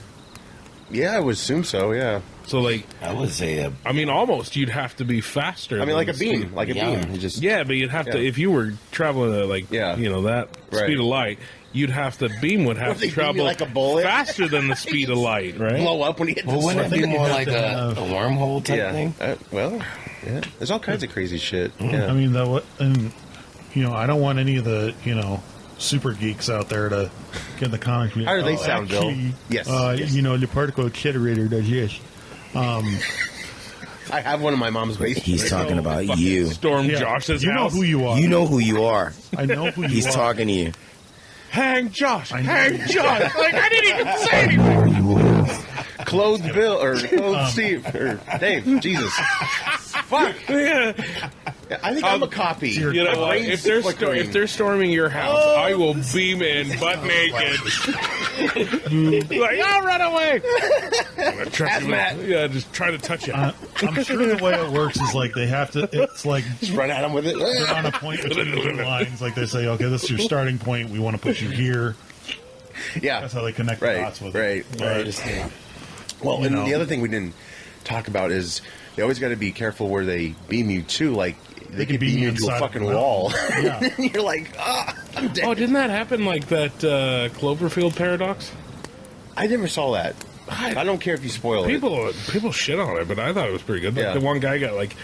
Yeah, I would assume so. Yeah,
So like,
I would say
I mean, almost you'd have to be faster.
I mean, like a
than
beam,
speed.
like a
Yeah.
beam. You just
Yeah, but you'd have to
Yeah.
if you were traveling at like
Yeah.
that
Right.
speed of light. You'd have to beam would have
What, they
to
beam you
travel
like a bullet?
faster than the speed of light, right?
blow up when you hit
Well,
the
wouldn't it
sun.
be
think
more
you have
like
to
a
have-
wormhole type
Yeah.
thing?
Well, yeah. There's all kinds of crazy shit.
Mm-hmm.
Yeah.
I mean, I don't want any of the, super geeks out there to get in the comic.
How do they sound, Bill?
actually,
Yes.
yes. The particle accelerator does this.
I have one in my mom's basement.
He's talking about
Fucking
you.
Storm
Yeah,
Josh's
you know
house.
who you are.
You know who you are.
I know who you
He's
are.
talking to you.
Hang Josh!
I know.
Hang Josh! Like I didn't even say anything.
Clothed Bill or clothed Steve or Dave. Jesus. Fuck.
Yeah.
I think I'm a copy.
You know
My
what?
brain's
If they're
flickering.
if they're storming your house, I will beam in butt naked. Like I'll run away.
Hazmat.
Yeah, just try to touch it.
I'm sure the way it works is like they have to. It's like
Just run at him with it.
they're on a point between the two lines. Like they say, okay, this is your starting point. We want to put you here.
Yeah.
That's how they connect the
Right.
dots with
Right.
it.
Right. Well,
You
and
know.
the other thing we didn't talk about is they always got to be careful where they beam you to. Like they could beam you into a
inside
fucking
of the
wall.
mountain. Yeah.
And you're like, I'm dead.
Oh, didn't that happen like that Cloverfield paradox?
I never saw that. I don't care if you spoil it.
People shit on it, but I thought it was pretty good. Like
Yeah.
the one guy got like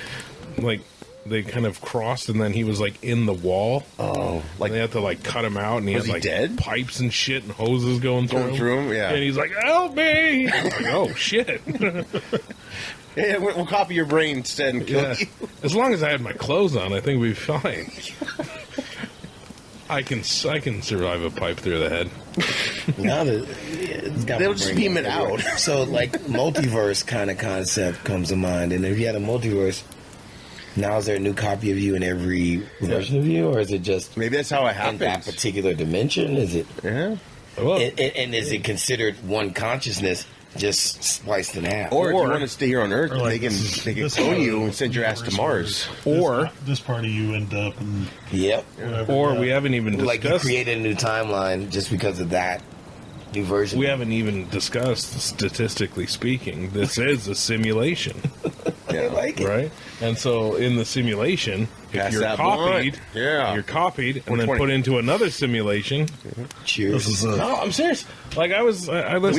they kind of crossed, and then he was like in the wall.
Oh, like
They had to like cut him out, and he
Was
had
he
like
dead?
pipes and shit and hoses going
through him. Yeah.
And he's like, "Help me!" I'm like, oh shit!
Yeah, we'll copy your brain instead and kill
Yeah.
you.
As long as I had my clothes on, I think we'd be fine. I can survive a pipe through the head.
Now that it's got
They'll
my
just
brain
beam it
everywhere.
out.
So, like, multiverse kind of concept comes to mind. And if you had a multiverse, now is there a new copy of you in every version of you, or is it just
Maybe that's how it
in that
happens.
particular dimension? Is it?
Yeah.
Well,
And is it considered one consciousness just spliced in half?
Or if you want to stay here on Earth,
or like
they can
this
clone
part
you
of
and send your ass to Mars.
Or-
this party you end up in
Yep.
whatever.
or we haven't even
Like you
discussed.
created a new timeline just because of that new version.
We haven't even discussed, statistically speaking, this is a simulation,
I like it.
right? And so in the simulation, if
Pass
you're
that
copied,
blunt. Yeah.
you're copied and then
420.
put into another simulation.
Cheers.
This is a
No, I'm serious. Like I listened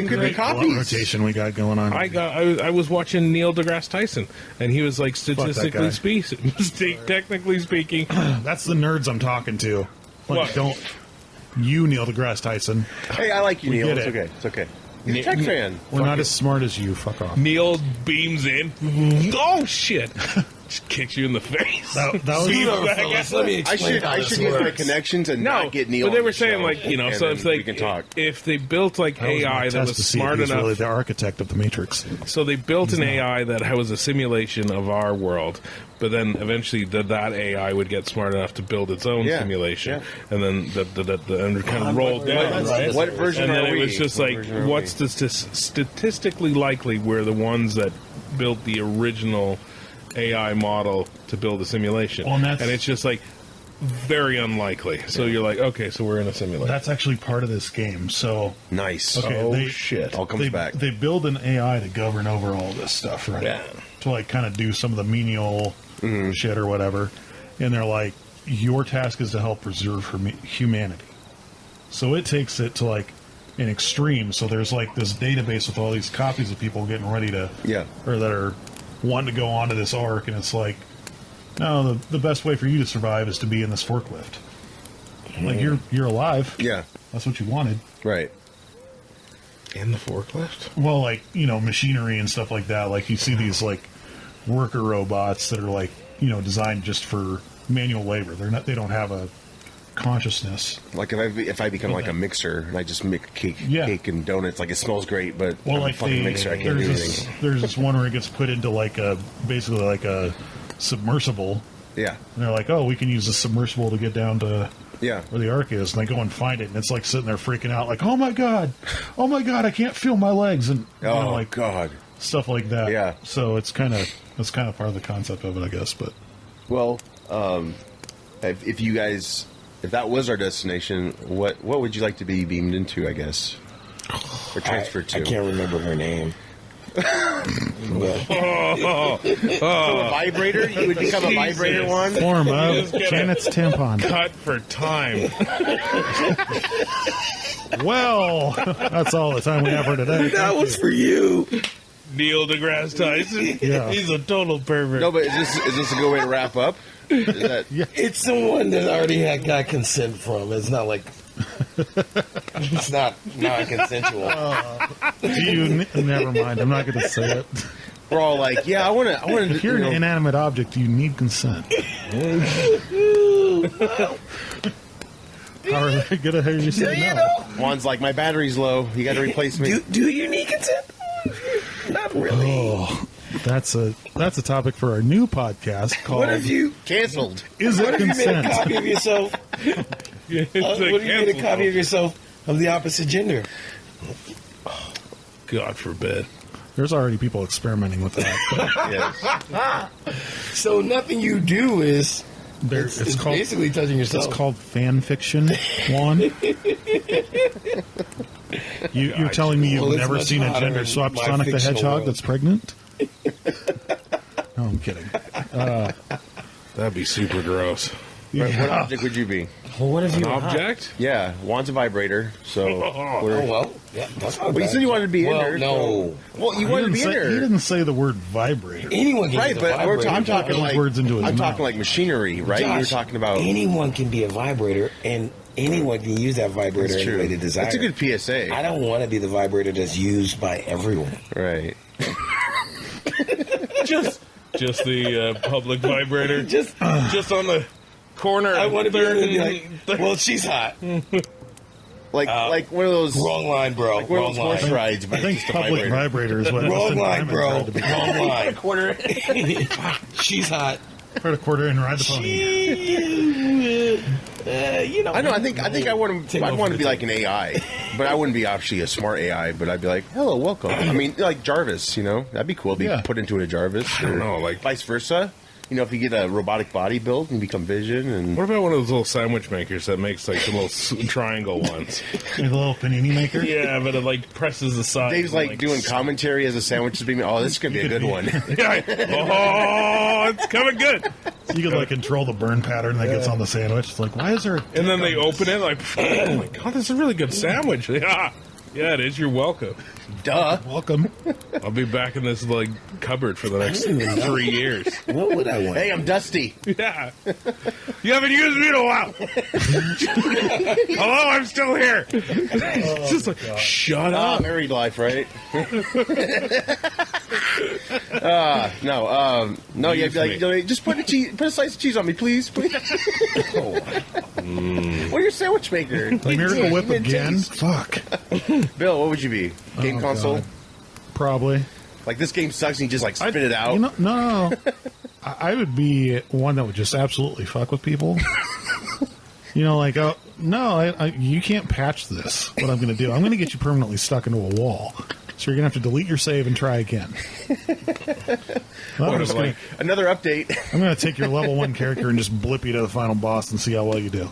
could
to
be
like,
copies.
rotation we got going on.
I was watching Neil deGrasse Tyson, and he was like statistically
guy.
speaking, technically speaking.
That's the nerds I'm talking to. Like,
What?
don't you, Neil deGrasse Tyson?
Hey, I like you,
We
Neil.
get
It's
it.
okay. It's okay. He's a tech fan.
We're not as smart as you. Fuck off.
Neil beams in. Oh shit! Just kicks you in the face.
That was
Beams
Slow,
back
fellas,
at-
let me
I
explain
should
how this
use my
works.
connections and
No,
not get Neil.
but they
on
were
the
saying
show,
like
and
so
then
it's like
we can talk.
if they built like
that was my
AI that
test
was
to see if
smart
he's
enough.
really the architect of the Matrix.
So they built an AI that was a simulation of our world, but then eventually that AI would get smart enough to build its own
Yeah,
simulation,
yeah.
and then and it kind of rolled down. Right?
What version
And then
are
it
we?
was just
What
like,
version are
what's
we?
statistically likely we're the ones that built the original AI model to build a simulation,
Well, and that's-
and it's just like very unlikely. So you're like, okay, so we're in a simulation.
That's actually part of this game. So
Nice.
Okay,
shit.
All comes back.
They build an AI to govern over all this stuff, right?
Yeah.
To like kind of do some of the menial shit or whatever. And they're like, your task is to help preserve humanity. So it takes it to like an extreme. So there's like this database with all these copies of people getting ready to, or that are wanting to go onto this ark, and it's like, no, the best way for you to survive is to be in this forklift. Like you're alive.
Yeah.
That's what you wanted.
Right.
In the forklift?
Well, like, you know, machinery and stuff like that. Like you see these like worker robots that are like, you know, designed just for manual labor. They don't have a consciousness.
Like if I become like a mixer and I just make cake and donuts, like it smells great, but
Well,
I'm
like
a fucking mixer, I can't do anything.
there's this one where it gets put into like basically like a submersible.
Yeah.
And they're like, oh, we can use the submersible to get down to
Yeah.
where the ark is, and they go and find it, and it's like sitting there freaking out, like, oh my god, I can't feel my legs, and you know, like
God,
stuff like that.
Yeah.
So it's kind of part of the concept of it, I guess. But
well, if that was our destination, what would you like to be beamed into? I guess, or transferred to?
I can't remember her name.
A vibrator? You would become a vibrator one?
form of Janet's tampon.
Cut for time.
Well, that's all the time we have for today.
That was for you.
Neil deGrasse Tyson.
Yeah.
He's a total pervert.
No, but is this a good way to wrap up? Is that,
It's someone that already got consent from. It's not like it's not non-consensual.
Never mind. I'm not going to say it.
we're all like, yeah, I want to.
If you're an inanimate object, you need consent. How are they going to hear you say no?
Juan's like, my battery's low. You got to replace me.
Do you need consent? Not really.
Oh, that's a topic for our new podcast called
What if you
Canceled.
Is
What
It
if you made a
Consent?
copy of yourself? What if you made a copy of yourself of the opposite gender?
God forbid.
There's already people experimenting with that.
Yes.
So nothing you do is
It's called
basically touching yourself.
It's called fan fiction, Juan. You're telling me you've
Well, it's
never
much
seen a
hotter
gender
in
swapped
my
Sonic the
fictional
Hedgehog
world.
that's pregnant? No, I'm kidding.
That'd be super gross.
What object would you be?
Well, what if
An
you
object?
Yeah, Juan's a vibrator, so.
Oh well, yeah, that's not
Well, you
bad.
said you wanted to be in
Well,
there.
no.
Well, you wanted to be in
He
there.
didn't say the word vibrator.
Anyone can
Right,
be a
but
vibrator.
I'm talking
Those
like
words into his
I'm
mouth.
talking like machinery, right?
Josh,
You're talking about.
anyone can be a vibrator, and anyone can use that vibrator
That's
any
true.
way they desire.
That's a good PSA.
I don't want to be the vibrator that's used by everyone.
Right.
Just the public vibrator.
Just
on the corner.
I
of
want to be
third
able to be
and-
like, well, she's hot.
Like one of those.
Wrong line, bro.
Like one of
Wrong
those horse
line.
rides, but
I think
it's just a
public
vibrator.
vibrator is what
Wrong
Dustin
line,
Diamond
bro.
tried to be.
Wrong line. Quarter. She's hot.
Put a quarter in and ride the pony.
You know.
I know. I think I want to. I want to be like an AI, but I wouldn't be actually a smart AI. But I'd be like, "Hello, welcome." I mean, like Jarvis. You know, that'd be cool. Be
Yeah.
put into a Jarvis.
I don't
or
know, like-
vice versa. You know, if you get a robotic body built and become Vision, and
What about one of those little sandwich makers that makes like the little triangle ones?
Like a little panini maker.
Yeah, but it like presses the side.
Dave's like doing commentary as a sandwich is being. Oh, this is gonna be a good one.
Oh, it's coming good.
You could like control the burn pattern that gets on the sandwich. It's like, why is there? A
And then they open it like, oh my god, this is a really good sandwich. Yeah, it is. You're welcome.
Duh.
welcome.
I'll be back in this like cupboard for the next 3 years.
What would I want?
Hey, I'm Dusty.
Yeah. You haven't used me in a while. Hello, I'm still here. It's just like, shut up.
Married life, right? No, yeah,
Use
like,
me.
you know, just put a slice of cheese on me, please. What are your sandwich maker?
The Miracle Whip
Mid-taste.
again. Fuck.
Bill, what would you be? Game
Oh,
console?
God. Probably.
Like this game sucks and you just like spit it out?
You know, no. I would be one that would just absolutely fuck with people. You know, like, oh, no, you can't patch this. What I'm going to do, I'm going to get you permanently stuck into a wall. So you're gonna have to delete your save and try again. Well, I'm, just gonna,
Another update.
I'm gonna take your level 1 character and just blip you to the final boss and see how well you do.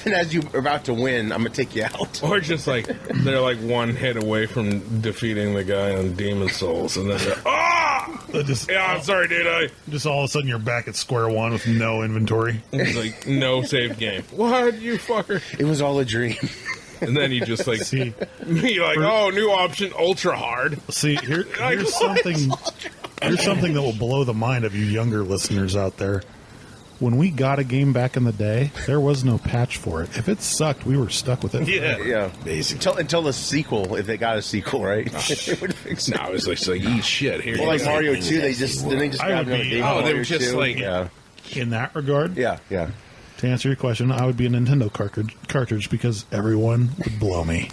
And as you're about to win, I'm gonna take you out.
Or just like they're like one hit away from defeating the guy on Demon Souls, and then I'm sorry, dude.
Just all of a sudden you're back at square one with no inventory.
It's like no save game. What, you fucker?
It was all a dream.
And then you just like
See,
be like, oh, new option, ultra hard.
see, here's something. Here's something that will blow the mind of you younger listeners out there. When we got a game back in the day, there was no patch for it. If it sucked, we were stuck with it.
Yeah.
Basically.
Until the sequel, if they got a sequel, right? It would fix it.
No, it was like eat shit here.
Well, like Mario 2,
exactly
they just
I
grabbed
would
another
be-
game.
oh, they
Mario
were just
2.
like-
yeah.
In that regard,
Yeah.
to answer your question, I would be a Nintendo cartridge because everyone would blow me.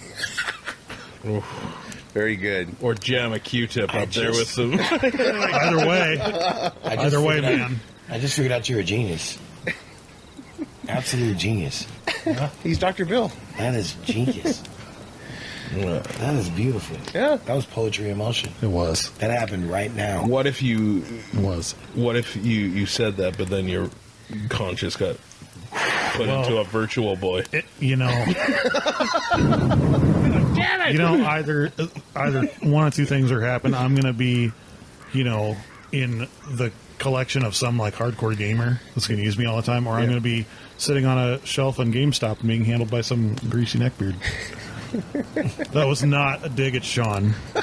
Very good.
Or jam a Q-tip up there with some.
Either way, man.
I just figured out you're a genius. Absolute genius.
He's Dr. Bill.
That is genius. That is beautiful.
Yeah.
That was poetry in motion.
It was.
That happened right now.
What if you said that, but then your conscience got put into a virtual boy?
Either one of two things are happen. I'm gonna be, in the collection of some like hardcore gamer that's gonna use me all the time, or I'm gonna be sitting on a shelf in GameStop and being handled by some greasy neckbeard. That was not a dig at Sean.
Oh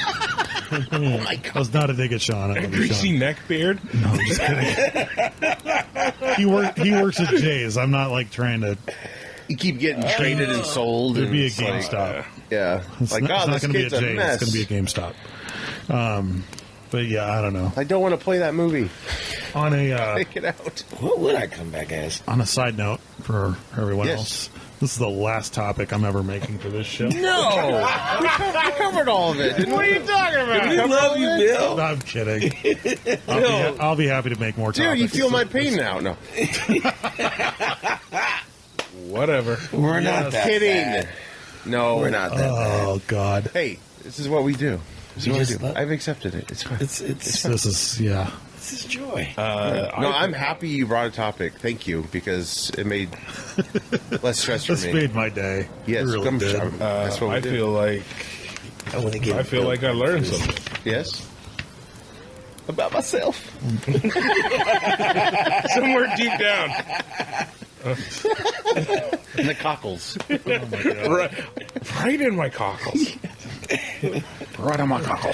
my God.
That was not a dig at Sean. I love you,
Greasy
Sean.
neck beard?
No, I'm just kidding. He works at Jay's. I'm not like trying to.
You keep getting traded and sold.
It'd
and
be a
it's like,
GameStop.
yeah.
It's
like,
not,
oh,
it's
this
not going to be a
kid's a
Jay's.
mess.
It's going to be a GameStop. But yeah, I don't know.
I don't want to play that movie.
On a
Take it out.
What would I come back as?
on a side note for everyone
Yes.
else, this is the last topic I'm ever making for this show.
No. we covered all of it. What are you talking about?
We love you, Bill.
I'm kidding. I'll be happy to make more topics.
Dude, you feel my pain now. No.
Whatever.
We're not that
Kidding.
bad.
No.
We're not that bad.
Oh God,
Hey, this is what we do. This is
You
what we
just
do.
let-
I've accepted it. It's fine.
This
this is
joy.
No, I'm happy you brought a topic. Thank you, because it made less stress for
This
me.
made my day.
Yes,
it really
come
did.
that's what we
I
do.
feel like
I want to get.
I feel like I learned something.
Yes. About myself.
Somewhere deep down.
And the cockles.
Right in my cockles.
Right on my cockle.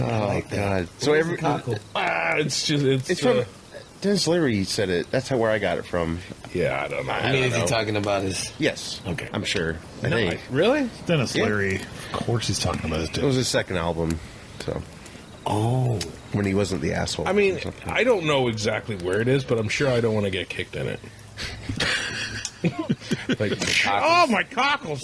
Oh, God. So every...
It's
from... Dennis Leary said it. That's where I got it from.
yeah, I don't know.
I mean, is he talking about his?
Yes.
Okay.
I'm sure. I think.
Really?
Dennis
Yeah.
Leary, of course, he's talking about it
It
too.
was his second album. So...
Oh,
When he wasn't the asshole.
I mean,
or something.
I don't know exactly where it is, but I'm sure I don't want to get kicked in it. Like, oh, my cockles!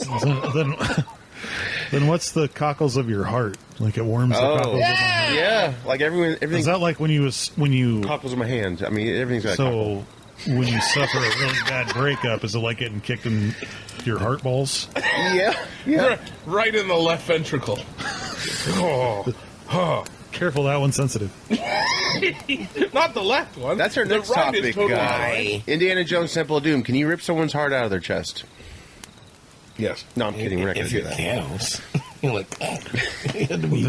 Then what's the cockles of your heart? Like it warms the cockles of my heart.
Yeah. Like everything...
Is that like when you
cockles in my hand. I mean, everything's got cockles.
so when you suffer a really bad breakup, is it like getting kicked in your heart balls?
Yeah. Yeah.
Right in the left ventricle. Oh.
Careful, that one's sensitive.
Not the left one.
That's our
The
next
right is
topic,
totally
guy.
fine.
Indiana Jones Temple of Doom. Can you rip someone's heart out of their chest?
Yes.
No, I'm kidding. We're not going
if
to do
you're
that.
Thanos, you're like,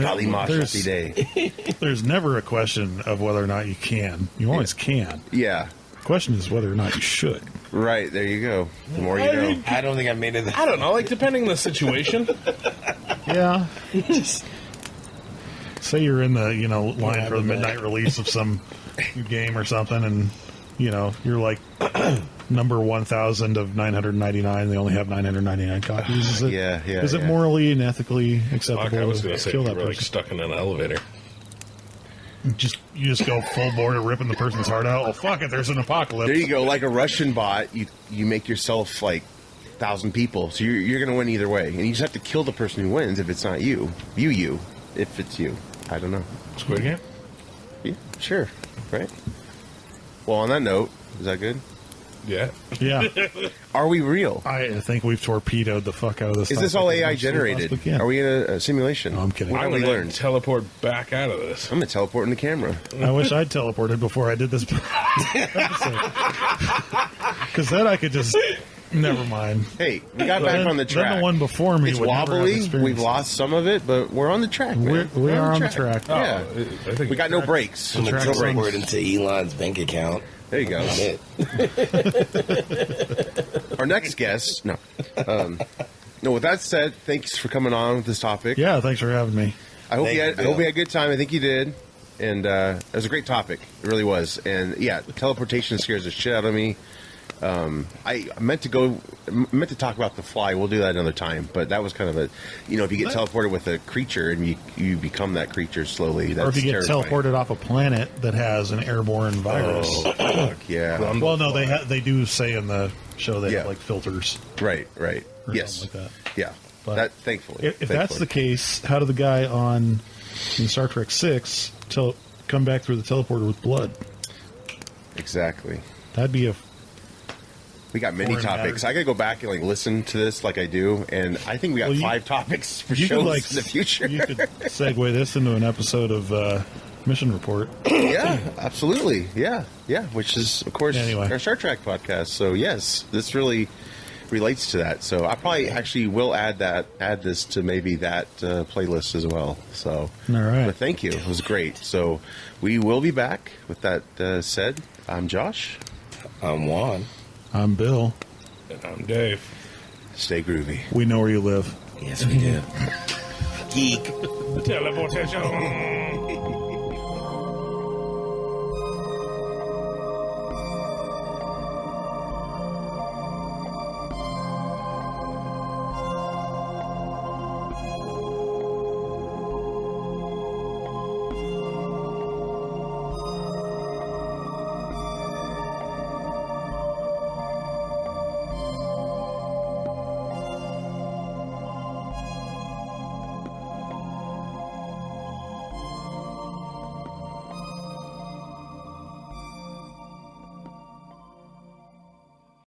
Kali Ma
There's-
Shakti Day.
There's never a question of whether or not you can. You always can.
Yeah.
The question is whether or not you should.
Right. There you go. The more you know.
I don't think I made it.
I don't know, like, depending on the situation.
Yeah. Say you're in the, line for the midnight release of some game or something, and, you're like number 1,000 of 999. They only have 999 copies. Is it,
Yeah,
Is it
yeah.
morally and ethically
Fuck,
acceptable
I was going
to
to say
kill
you
that
were like
person?
stuck in an elevator.
You just go full bore to ripping the person's heart out. Oh, fuck it, there's an apocalypse.
There you go. Like a Russian bot, you make yourself like 1,000 people. So you're going to win either way. And you just have to kill the person who wins if it's not you. You. If it's you. I don't know.
Squid Game?
Yeah, sure. Right? Well, on that note, is that good?
Yeah.
Yeah.
Are we real?
I think we've torpedoed the fuck out of this.
Is this
topic
all
as
AI
much as we
generated?
possibly can.
Are we in a simulation?
No, I'm kidding.
What
I'm
have we
going to
learned?
teleport back out of this.
I'm going to teleport in the camera.
I wish I'd teleported before I did this because then I could just. Never mind.
Hey, we got back on the track.
Then the one before me
It's
would never have
wobbly.
experienced
We've lost some of it, but we're on the track, man.
We are on the track.
Yeah.
I think
We got no brekes.
I'm going to
Track's
teleport into Elon's bank account.
There you go.
That's it.
Our next guest. No. No. With that said, thanks for coming on with this topic.
Yeah, thanks for having me.
I hope
Thank
you
you,
had. I hope
Bill.
you had a good time. I think you did. And it was a great topic. It really was. And yeah, teleportation scares the shit out of me. I meant to talk about the fly. We'll do that another time. But that was kind of a, if you get teleported with a creature and you become that creature slowly. That's
Or if you get
terrifying.
teleported off a planet that has an airborne virus.
Oh, fuck, yeah.
Well, no, they do say in the show they
Yeah.
have like filters.
Right.
Or
Yes.
something like
Yeah.
But
That thankfully.
If that's the case, how did the guy in Star Trek 6 come back through the teleporter with blood?
Exactly.
That'd be a.
We got many
Foreign
topics.
matter.
I gotta go back and listen to this like I do, and I think we got 5 topics for
You
shows
could
in the future.
You could segue this into an episode of Mission Report.
Yeah, absolutely. Yeah, which is of course
Anyway.
our Star Trek podcast. So yes, this really relates to that. So I probably actually will add this to maybe that playlist as well. So
All right.
but thank you. It was great. So we will be back. With that said, I'm Josh.
I'm Juan.
I'm Bill.
And I'm Dave.
Stay groovy.
We know where you live.
Yes, we do. Geek.
Teleportation.